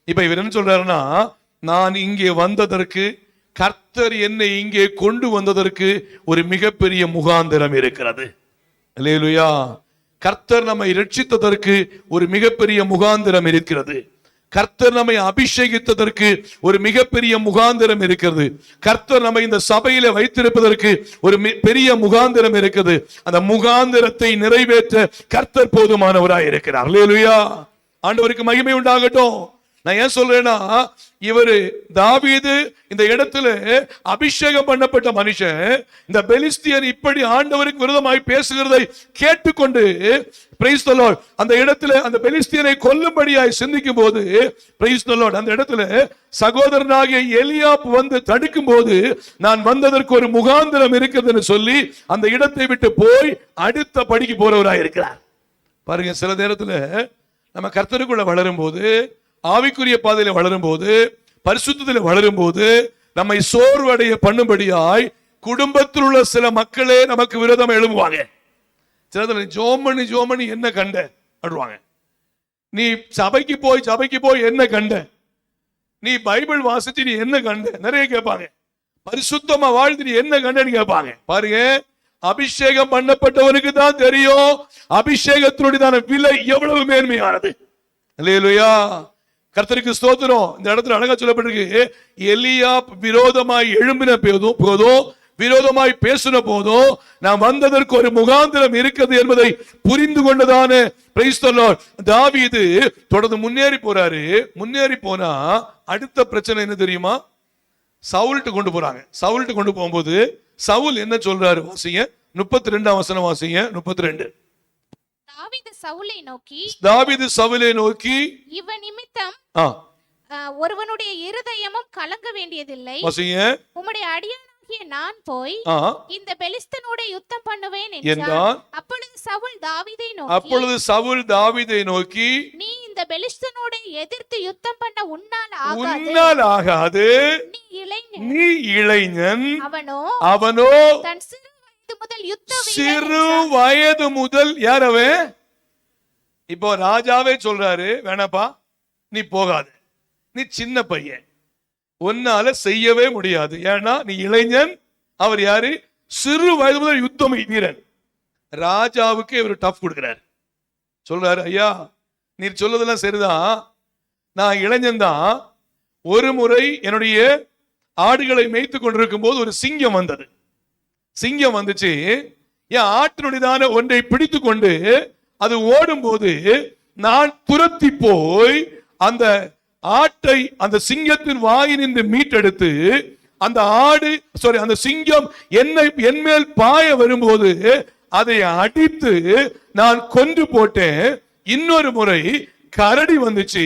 இப்ப இவர் என்ன சொல்றாருன்னா, நான் இங்கே வந்ததற்கு, கர்த்தர் என்னை இங்கே கொண்டு வந்ததற்கு ஒரு மிகப்பெரிய முகாந்திரம் இருக்கிறது. அல்லேலூயா. கர்த்தர் நம்மை இரட்சித்ததற்கு ஒரு மிகப்பெரிய முகாந்திரம் இருக்கிறது. கர்த்தர் நம்மை அபிஷேகித்ததற்கு ஒரு மிகப்பெரிய முகாந்திரம் இருக்கிறது. கர்த்தர் நம்மை இந்த சபையில வைத்திருப்பதற்கு ஒரு பெரிய முகாந்திரம் இருக்குது. அந்த முகாந்திரத்தை நிறைவேற்ற கர்த்தர் போதுமானவராய் இருக்கிறார். அல்லேலூயா. ஆண்டவருக்கு மகிமை உண்டாகட்டும். நான் ஏன் சொல்றேன்னா, இவரு தாவீது இந்த இடத்துல அபிஷேகம் பண்ணப்பட்ட மனுஷன், இந்த பெலிஸ்தியன் இப்படி ஆண்டவருக்கு விரோதமாய் பேசுகிறதை கேட்டுக்கொண்டு பிரைஸ் தி லார்ட் அந்த இடத்துல அந்த பெலிஸ்தியனை கொல்லும்படியாய் சிந்திக்கும் போது, பிரைஸ் தி லார்ட் அந்த இடத்துல சகோதரனாகிய எலியாப் வந்து தடுக்கும் போது, நான் வந்ததற்கு ஒரு முகாந்திரம் இருக்குதுன்னு சொல்லி அந்த இடத்தை விட்டு போய் அடுத்த படிக்கு போறவராய் இருக்கிறார். பாருங்க, சில நேரத்துல நம்ம கர்த்தருக்குள்ள வளரும் போது, ஆவிக்குரிய பாதையில வளரும் போது, பரிசுத்தத்தில் வளரும் போது, நம்மை சோர்வடைய பண்ணும்படியாய் குடும்பத்தில் உள்ள சில மக்களே நமக்கு விரோதம் எழும்புவாங்க. சில ஜோமணி என்ன கண்ட அடுவாங்க, நீ சபைக்கு போய் என்ன கண்ட, நீ பைபிள் வாசிச்சு நீ என்ன கண்ட, நிறைய கேட்பாங்க. பரிசுத்தமா வாழ்ந்து நீ என்ன கண்டன்னு கேட்பாங்க. பாருங்க, அபிஷேகம் பண்ணப்பட்டவனுக்கு தான் தெரியும் அபிஷேகத்தினுடைய விலை எவ்வளவு மேன்மையானது. அல்லேலூயா. கர்த்தருக்கு ஸ்தோத்திரம். இந்த இடத்துல அழகா சொல்லப்பட்டிருக்கு, எலியாப் விரோதமாய் எழும்பின போதும், விரோதமாய் பேசின போதும், நான் வந்ததற்கு ஒரு முகாந்திரம் இருக்கிறது என்பதை புரிந்து கொண்டதான பிரைஸ் தி லார்ட் தாவீது தொடர்ந்து முன்னேறி போறாரு. முன்னேறி போனா அடுத்த பிரச்சனை என்ன தெரியுமா? சவுல்ட்டு கொண்டு போறாங்க. சவுல்ட்டு கொண்டு போகும்போது சவுல் என்ன சொல்றாரு? வாசிங்க, 32ஆம் வசனம் வாசிங்க. 32. தாவீது சவுலை நோக்கி இவன் நிமித்தம் ஒருவனுடைய இருதயமும் கலங்க வேண்டியதில்லை. உம்முடைய அடியானாகிய நான் போய் இந்த பெலிஸ்தனோட யுத்தம் பண்ணுவேன் என்றான். அப்பொழுது சவுல் தாவீதை நோக்கி நீ இந்த பெலிஸ்தனோட எதிர்த்து யுத்தம் பண்ண உன்னால் ஆகாது. நீ இளைஞன், அவனோ தன் சிறு வயது முதல். யாரவே? இப்போ ராஜாவே சொல்றாரு, வேணாப்பா நீ போகாது, நீ சின்ன பையன், உன்னால செய்யவே முடியாது. ஏன்னா நீ இளைஞன். அவர் யாரு? சிறு வயது முதல் யுத்தம் வீரன். ராஜாவுக்கு இவர் டஃப் கொடுக்கிறார். சொல்றாரு, ஐயா நீர் சொல்றதெல்லாம் சரிதான், நான் இளைஞன் தான். ஒரு முறை என்னுடைய ஆடுகளை மேய்த்து கொண்டிருக்கும் போது ஒரு சிங்கம் வந்தது. சிங்கம் வந்துச்சு, என் ஆட்டினுடையதான ஒன்றை பிடித்து கொண்டு அது ஓடும் போது நான் துரத்தி போய் அந்த ஆட்டை அந்த சிங்கத்தின் வாயினின்று மீட்டெடுத்து அந்த அந்த சிங்கம் என் மேல் பாய வரும்போது அதை அடித்து நான் கொன்று போட்டேன். இன்னொரு முறை கரடி வந்துச்சு,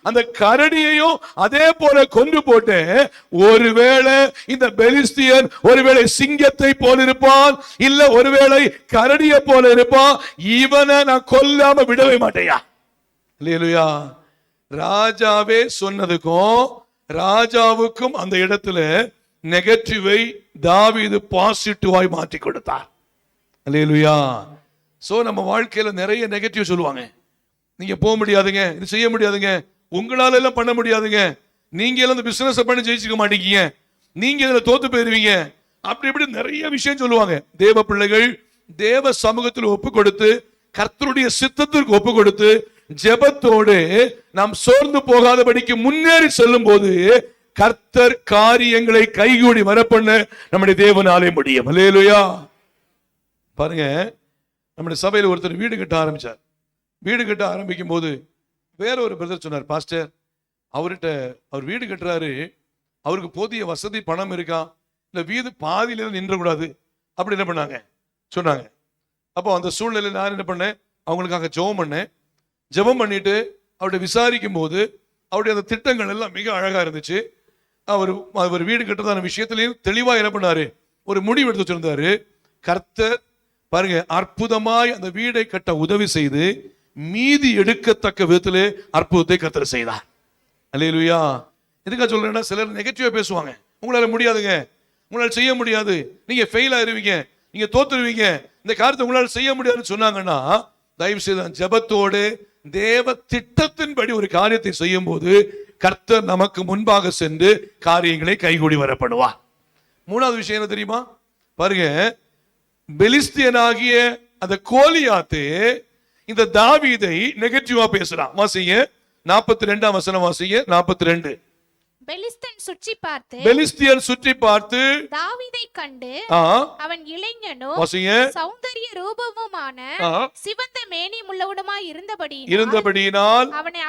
அந்த கரடியையும் அதே போல கொன்று போட்டேன். ஒருவேளை இந்த பெலிஸ்தியன் ஒருவேளை சிங்கத்தை போல இருப்பான், இல்ல ஒருவேளை கரடியை போல இருப்பான். இவனை நான் கொல்லாம விடவே மாட்டேயா. அல்லேலூயா. ராஜாவே சொன்னதுக்கும் ராஜாவுக்கும் அந்த இடத்துல நெகட்டிவை தாவீது பாசிட்டிவாய் மாற்றி கொடுத்தார். அல்லேலூயா. சோ நம்ம வாழ்க்கையில நிறைய நெகட்டிவ் சொல்லுவாங்க. நீங்க போக முடியாதுங்க, இது செய்ய முடியாதுங்க, உங்களால எல்லாம் பண்ண முடியாதுங்க, நீங்க எல்லாம் இந்த பிசினஸ் பண்ணி ஜெயிச்சுக்க மாட்டீங்க, நீங்க இதுல தோத்து போயிருவீங்க, அப்படி இப்படி நிறைய விஷயம் சொல்லுவாங்க. தேவ பிள்ளைகள் தேவ சமூகத்தில் ஒப்பு கொடுத்து கர்த்தருடைய சித்தத்திற்கு ஒப்பு கொடுத்து ஜெபத்தோடு நாம் சோர்ந்து போகாதபடிக்கு முன்னேறி செல்லும் போது கர்த்தர் காரியங்களை கைகூடி வரப்பண்ண நம்முடைய தேவனாலே முடியும். அல்லேலூயா. பாருங்க, நம்முடைய சபையில் ஒருத்தர் வீடு கட்ட ஆரம்பிச்சார். வீடு கட்ட ஆரம்பிக்கும் போது வேற ஒரு பிரதர் சொன்னார், பாஸ்டர் அவர் வீடு கட்டுறாரு, அவருக்கு போதிய வசதி பணம் இருக்கா, இல்ல வீடு பாதியில நின்றக்கூடாது, அப்படி என்ன பண்ணாங்க சொன்னாங்க. அப்போ அந்த சூழ்நிலையில் நான் என்ன பண்ணேன், அவங்களுக்காக ஜெபம் பண்ணேன். ஜெபம் பண்ணிட்டு அவருடைய விசாரிக்கும் போது அவருடைய அந்த திட்டங்கள் எல்லாம் மிக அழகா இருந்துச்சு. அவர் வீடு கட்டுறதான விஷயத்திலையும் தெளிவா என்ன பண்ணாரு, ஒரு முடிவு எடுத்து வச்சிருந்தாரு. கர்த்தர் பாருங்க அற்புதமாய் அந்த வீடை கட்ட உதவி செய்து மீதி எடுக்கத்தக்க விதத்திலே அற்புதத்தை கர்த்தர் செய்தார். அல்லேலூயா. எதுக்காக சொல்றேன்னா, சிலர் நெகட்டிவா பேசுவாங்க, உங்களால முடியாதுங்க, உங்களால செய்ய முடியாது, நீங்க ஃபெயில் ஆயிருவீங்க, நீங்க தோத்துருவீங்க, இந்த காரியத்தை உங்களால செய்ய முடியாதுன்னு சொன்னாங்கன்னா, தயவு செய்து ஜெபத்தோடு தேவ திட்டத்தின்படி ஒரு காரியத்தை செய்யும் போது கர்த்தர் நமக்கு முன்பாக சென்று காரியங்களை கைகூடி வரப்படுவார். மூணாவது விஷயம் என்ன தெரியுமா? பாருங்க, பெலிஸ்தியனாகிய அந்த கோலியாத்து இந்த தாவீதை நெகட்டிவா பேசுறான். வாசிங்க 42ஆம் வசனம், வாசிங்க 42. பெலிஸ்தியன் சுற்றி பார்த்து தாவீதை கண்டு அவன் இளைஞனும் சௌந்தரிய ரூபமுமான சிவந்த மேனி உள்ளவனுமாய் இருந்தபடியினால் அவனை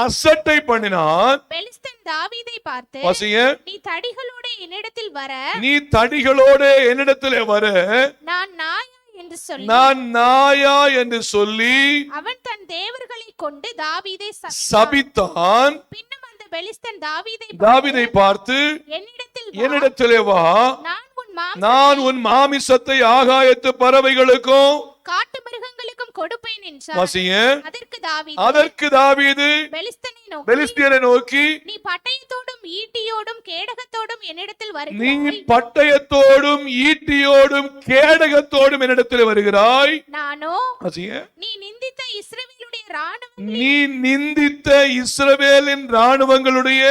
அசட்டை பண்ணினான். பெலிஸ்தன் தாவீதை பார்த்து, நீ தடிகளோட என்னிடத்தில் வர நான் நாயா என்று சொல்லி அவன் தன் தேவர்களை கொண்டு தாவீதை சபித்தான். பெலிஸ்தன் தாவீதை பார்த்து, என்னிடத்திலே வா, நான் உன் மாமிசத்தை ஆகாயத்து பறவைகளுக்கும் காட்டு மிருகங்களுக்கும் கொடுப்பேன் என்றார். அதற்கு தாவீது பெலிஸ்தியனை நோக்கி, நீ பட்டயத்தோடும் ஈட்டியோடும் கேடகத்தோடும் என்னிடத்தில் வருகிறாய். நானோ நீ நிந்தித்த இஸ்ரவேலின் ராணுவங்களுடைய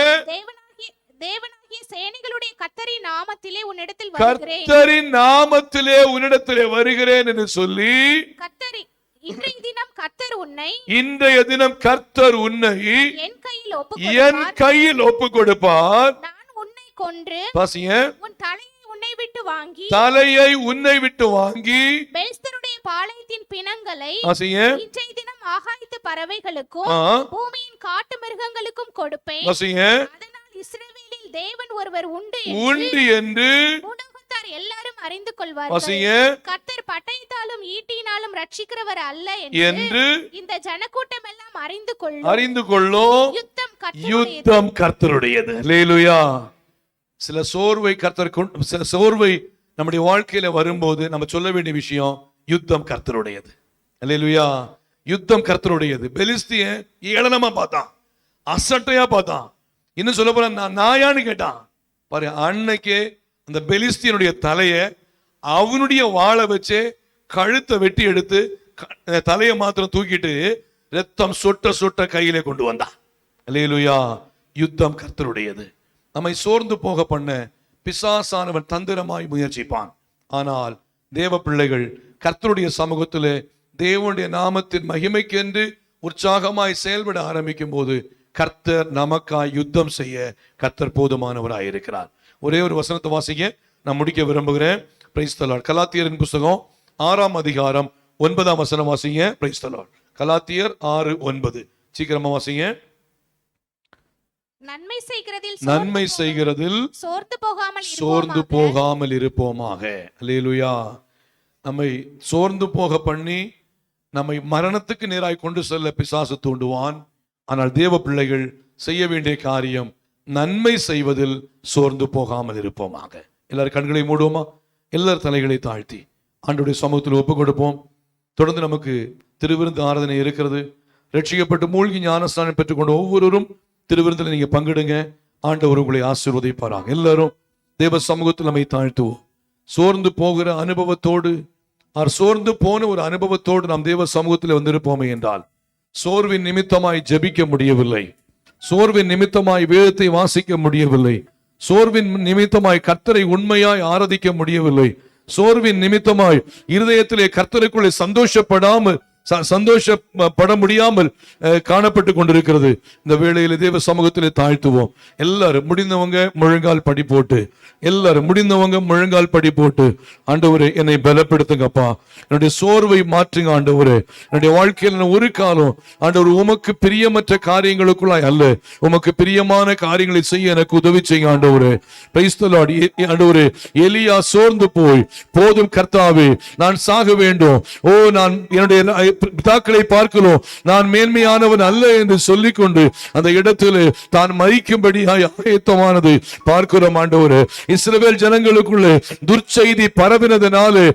தேவனாகிய சேனைகளுடைய கர்த்தரின் நாமத்திலே உன்னிடத்திலே வருகிறேன் என்று சொல்லி, இன்றைய தினம் கர்த்தர் உன்னை என் கையில் ஒப்பு கொடுப்பார். நான் உன்னை கொன்று உன் தலையை உன்னை விட்டு வாங்கி பெலிஸ்தருடைய பாளையத்தின் பிணங்களை இன்றைய தினம் ஆகாயத்து பறவைகளுக்கும் பூமியின் காட்டு மிருகங்களுக்கும் கொடுப்பேன். அதனால் இஸ்ரவேலில் தேவன் ஒருவர் உண்டு என்று உலகத்தார் எல்லாரும் அறிந்து கொள்வார்கள். கர்த்தர் பட்டயத்தாலும் ஈட்டியினாலும் ரட்சிக்கிறவர் அல்ல என்று இந்த ஜனக்கூட்டம் எல்லாம் அறிந்து கொள்ளும். யுத்தம் கர்த்தருடையது. அல்லேலூயா. சில சோர்வை நம்முடைய வாழ்க்கையில வரும்போது நம்ம சொல்ல வேண்டிய விஷயம், யுத்தம் கர்த்தருடையது. அல்லேலூயா. யுத்தம் கர்த்தருடையது. பெலிஸ்தியன் ஏளனமா பார்த்தான், அசட்டையா பார்த்தான், இன்னும் சொல்ல போற நான் நாயான்னு கேட்டான். பாரு, அன்னைக்கு அந்த பெலிஸ்தியனுடைய தலைய அவனுடைய வாளை வச்சு கழுத்தை வெட்டி எடுத்து தலையை மாத்திரம் தூக்கிட்டு ரத்தம் சொட்ட கையிலே கொண்டு வந்தான். அல்லேலூயா. யுத்தம் கர்த்தருடையது. நம்மை சோர்ந்து போக பண்ண பிசாசானவன் தந்திரமாய் முயற்சிப்பான். ஆனால் தேவ பிள்ளைகள் கர்த்தருடைய சமூகத்திலே தேவனுடைய நாமத்தின் மகிமைக்கென்று உற்சாகமாய் செயல்பட ஆரம்பிக்கும் போது கர்த்தர் நமக்காய் யுத்தம் செய்ய கர்த்தர் போதுமானவராய் இருக்கிறார். ஒரே ஒரு வசனத்தை வாசிங்க, நான் முடிக்க விரும்புகிறேன். Price the Lord. கலாத்தியரின் புத்தகம் 6ஆம் அதிகாரம் 9ஆம் வசனம் வாசிங்க. Price the Lord. கலாத்தியர் 6:9. சீக்கிரமா வாசிங்க. நன்மை செய்கிறதில் சோர்ந்து போகாமல் இருப்போமாக. அல்லேலூயா. நம்மை சோர்ந்து போக பண்ணி நம்மை மரணத்துக்கு நேராய் கொண்டு செல்ல பிசாசு தூண்டுவான். ஆனால் தேவ பிள்ளைகள் செய்ய வேண்டிய காரியம் நன்மை செய்வதில் சோர்ந்து போகாமல் இருப்போமாக. எல்லாரும் கண்களை மூடுவோமா? எல்லார் தலைகளை தாழ்த்தி ஆண்டவருடைய சமூகத்தில் ஒப்பு கொடுப்போம். தொடர்ந்து நமக்கு திருவிருந்து ஆராதனை இருக்கிறது. ரட்சிக்கப்பட்டு மூழ்கி ஞானஸ்நானம் பெற்றுக்கொண்ட ஒவ்வொருவரும் திருவிருந்தில் நீங்க பங்கிடுங்க. ஆண்டவர் உங்களை ஆசீர்வதிப்பாராக. எல்லாரும் தேவ சமூகத்தில் நம்மை தாழ்த்துவோம். சோர்ந்து போகிற அனுபவத்தோடு, சோர்ந்து போன ஒரு அனுபவத்தோடு நாம் தேவ சமூகத்தில் வந்திருப்போமே என்றால், சோர்வின் நிமித்தமாய் ஜெபிக்க முடியவில்லை, சோர்வின் நிமித்தமாய் வேதத்தை வாசிக்க முடியவில்லை, சோர்வின் நிமித்தமாய் கர்த்தரை உண்மையாய் ஆராதிக்க முடியவில்லை, சோர்வின் நிமித்தமாய் இருதயத்திலே கர்த்தருக்குள்ளே சந்தோஷப்பட முடியாமல் காணப்பட்டு கொண்டிருக்கிறது. இந்த வேளையில தேவ சமூகத்திலே தாழ்த்துவோம். எல்லாரும் முடிந்தவங்க முழங்கால் படி போட்டு, எல்லாரும் முடிந்தவங்க முழங்கால் படி போட்டு, ஆண்டவரே என்னை பலப்படுத்துங்கப்பா, என்னுடைய சோர்வை மாற்றுங்க ஆண்டவரே. என்னுடைய வாழ்க்கையில் ஒரு காலம் ஆண்டவர் உமக்கு பிரியமற்ற காரியங்களுக்குள்ளாய் அல்ல, உமக்கு பிரியமான காரியங்களை செய்ய எனக்கு உதவி செய்ய ஆண்டவரே. Praise the Lord. ஆண்டவரே, எலியா சோர்ந்து போய், போதும் கர்த்தாவே நான் சாக வேண்டும், நான் என்னுடைய பிதாக்களை பார்க்கிறோம், நான் மேன்மையானவன் அல்ல என்று சொல்லிக்கொண்டு அந்த இடத்திலே தான் மரிக்கும்படியாய் ஆயத்தமானது பார்க்கிறோம் ஆண்டவரே. இஸ்ரவேல் ஜனங்களுக்குள்ளே துர்ச்செய்தி பரவினதனாலே,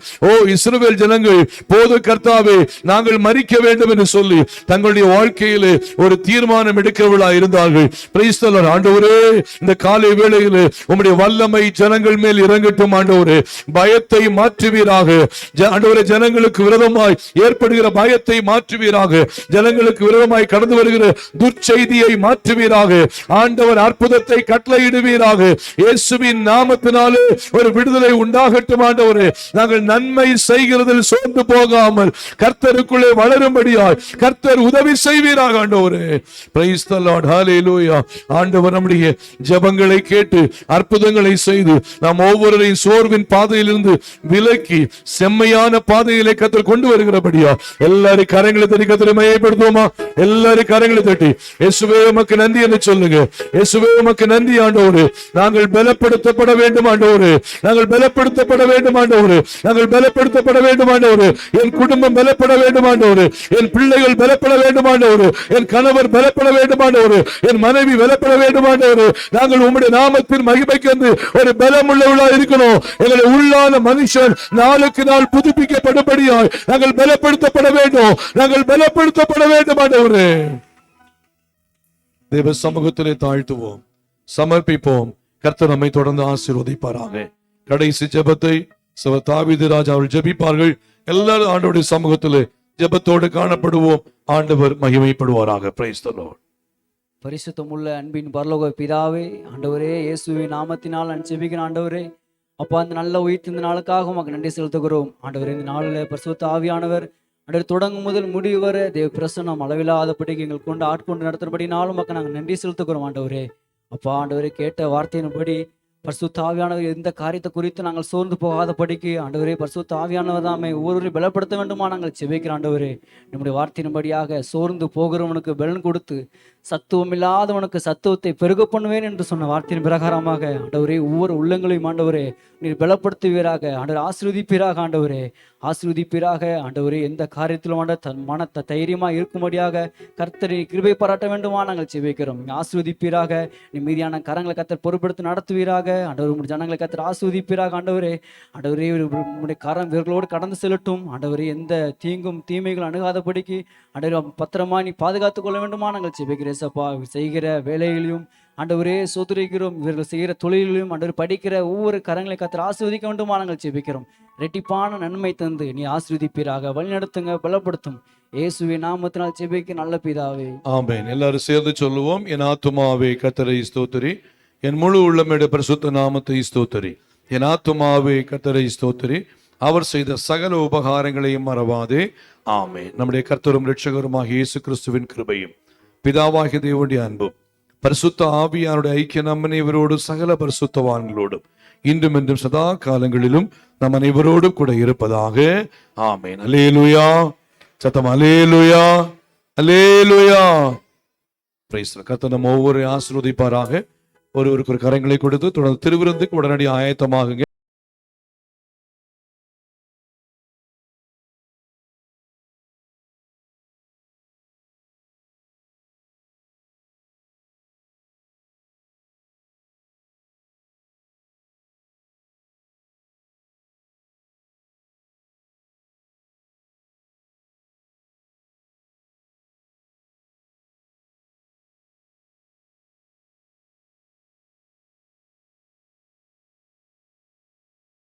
இஸ்ரவேல் ஜனங்கள் போது கர்த்தாவே நாங்கள் மரிக்க வேண்டும் என்று சொல்லி தங்களுடைய வாழ்க்கையிலே ஒரு தீர்மானம் எடுக்கிறவர்களா இருந்தார்கள். Price the Lord. ஆண்டவரே, இந்த காலை வேளையிலே உம்முடைய வல்லமை ஜனங்கள் மேல் இறங்கட்டும் ஆண்டவரே. பயத்தை மாற்றுவீராக ஆண்டவரே. ஜனங்களுக்கு விரோதமாய் ஏற்படுகிற பயத்தை மாற்றுவீராக. ஜனங்களுக்கு விரோதமாய் கடந்து வருகிற துர்ச்செய்தியை மாற்றுவீராக. ஆண்டவர் அற்புதத்தை கட்டளையிடுவீராக. இயேசுவின் நாமத்தினாலே ஒரு விடுதலை உண்டாகட்டும் ஆண்டவரே. நாங்கள் நன்மை செய்கிறதில் சோர்ந்து போகாமல் கர்த்தருக்குள்ளே வளரும்படியாய் கர்த்தர் உதவி செய்வீராக ஆண்டவரே. Praise the lord. ஹல்லேலூயா. ஆண்டவர் நம்முடைய ஜெபங்களை கேட்டு அற்புதங்களை செய்து நாம் ஒவ்வொருவரையும் சோர்வின் பாதையிலிருந்து விலக்கி செம்மையான பாதையிலே கர்த்தர் கொண்டு வருகிறபடியா எல்லாரும் கரங்களை தட்டி கர்த்தரை மகிமைப்படுத்துவோமா? எல்லாரும் கரங்களை தட்டி இயேசுவே உமக்கு நன்றி என்று சொல்லுங்க. இயேசுவே உமக்கு நன்றி ஆண்டவரே. நாங்கள் பலப்படுத்தப்பட வேண்டும் ஆண்டவரே. நாங்கள் பலப்படுத்தப்பட வேண்டும் ஆண்டவரே. நாங்கள் பலப்படுத்தப்பட வேண்டும் ஆண்டவரே. என் குடும்பம் பலப்பட வேண்டும் ஆண்டவரே. என் பிள்ளைகள் பலப்பட வேண்டும் ஆண்டவரே. என் கணவர் பலப்பட வேண்டும் ஆண்டவரே. என் மனைவி பலப்பட வேண்டும் ஆண்டவரே. நாங்கள் உம்முடைய நாமத்தின் மகிமைக்கு வந்து ஒரு பலமுள்ளவர்களா இருக்கணும். எங்களுடைய உள்ளான மனுஷன் நாளுக்கு நாள் புதுப்பிக்கப்படும்படியாய் நாங்கள் பலப்படுத்தப்பட வேண்டும். நாங்கள் பலப்படுத்தப்பட வேண்டும் ஆண்டவரே. தேவ சமூகத்திலே தாழ்த்துவோம், சமர்ப்பிப்போம். கர்த்தர் நம்மை தொடர்ந்து ஆசீர்வதிப்பாராக. கடைசி ஜெபத்தை தாவீது ராஜா அவர்கள் ஜெபிப்பார்கள். எல்லாரும் ஆண்டவருடைய சமூகத்திலே ஜெபத்தோடு காணப்படுவோம். ஆண்டவர் மகிமைப்படுவாராக. Price the Lord. பரிசுத்தமுள்ள அன்பின் பரலோக பிதாவே, ஆண்டவரே, இயேசுவின் நாமத்தினால் நான் ஜெபிக்கிறேன் ஆண்டவரே. அப்பா, அந்த நல்ல உயிர்த்த இந்த நாளுக்காக உமக்கு நன்றி செலுத்துகிறோம் ஆண்டவரே. இந்த நாளில் பரிசுத்த ஆவியானவர் ஆண்டவர் தொடங்கும் முதல் முடிவு வரை தேவ பிரசன்னம் அளவில்லாதபடிக்கு எங்களுக்கு கொண்டு ஆட்கொண்டு நடத்துறபடினாலும் உமக்கு நாங்கள் நன்றி செலுத்துகிறோம் ஆண்டவரே. அப்பா, ஆண்டவரே, கேட்ட வார்த்தையின்படி பரிசுத்த ஆவியானவர் எந்த காரியத்தை குறித்து நாங்கள் சோர்ந்து போகாதபடிக்கு ஆண்டவரே, பரிசுத்த ஆவியானவர் தாமே ஒவ்வொருவரையும் பலப்படுத்த வேண்டுமா நாங்கள் செபிக்கிறோம் ஆண்டவரே. நம்முடைய வார்த்தையின்படியாக சோர்ந்து போகிறவனுக்கு பலன் கொடுத்து சத்துவம் இல்லாதவனுக்கு சத்துவத்தை பெருக பண்ணுவேன் என்று சொன்ன வார்த்தையின் பிரகாரமாக ஆண்டவரே, ஒவ்வொரு உள்ளங்களையும் ஆண்டவரே நீர் பலப்படுத்துவீராக. ஆண்டவர் ஆசீர்வதிப்பீராக ஆண்டவரே, ஆசீர்வதிப்பீராக ஆண்டவரே. எந்த காரியத்திலும் ஆண்ட தன் மனத்தை தைரியமா இருக்கும்படியாக கர்த்தரை கிருபை பாராட்ட வேண்டுமா நாங்கள் செபிக்கிறோம். ஆசீர்வதிப்பீராக. நீ மீதியான கரங்களை கர்த்தர் பொறுப்படுத்தி நடத்துவீராக ஆண்டவர். உங்களுடைய ஜனங்களை கர்த்தர் ஆசீர்வதிப்பீராக ஆண்டவரே. ஆண்டவரே, உங்களுடைய கரம் இவர்களோடு கடந்து செல்லட்டும் ஆண்டவரே. எந்த தீங்கும் தீமைகள் அணுகாதபடிக்கு ஆண்டவரே பத்திரமா நீ பாதுகாத்துக் கொள்ள வேண்டுமா நாங்கள் செபிக்கிறேன். செய்கிற வேலைகளையும் ஆண்டவரே சோதரிக்கிறோம். இவர்கள் செய்கிற தொழிலையும் ஆண்டவர் படிக்கிற ஒவ்வொரு கரங்களை கர்த்தர் ஆசீர்வதிக்க வேண்டுமா நாங்கள் ஜெபிக்கிறோம். ரெட்டிப்பான நன்மை தந்து நீ ஆசீர்வதிப்பீராக. வழிநடத்துங்க, பலப்படுத்தும். இயேசுவின் நாமத்தினால் ஜெபிக்க நல்ல பிதாவே, ஆமென். எல்லாரும் சேர்ந்து சொல்லுவோம். என் ஆத்துமாவே கர்த்தரை ஸ்தோத்திரி, என் முழு உள்ளமேட பரிசுத்த நாமத்தை ஸ்தோத்திரி. என் ஆத்துமாவே கர்த்தரை ஸ்தோத்திரி, அவர் செய்த சகல உபகாரங்களையும் மறவாதே. ஆமென். நம்முடைய கர்த்தரும் இரட்சகருமாக இயேசு கிறிஸ்துவின் கிருபையும் பிதாவாகிய தேவனுடைய அன்பும் பரிசுத்த ஆவியானுடைய ஐக்கிய நம் அனைவரோடு சகல பரிசுத்தவான்களோடும் இன்றும் என்றும் சதா காலங்களிலும் நம் அனைவரோடும் கூட இருப்பதாக. ஆமென். அல்லேலூயா, சத்தம் அல்லேலூயா, அல்லேலூயா. Price the Lord. கர்த்தர் நம்ம ஒவ்வொரு ஆசீர்வதிப்பாராக. ஒருவருக்கு ஒரு கரங்களை கொடுத்து தொடர்ந்து திருவிருந்துக்கு உடனடி ஆயத்தமாகுங்க.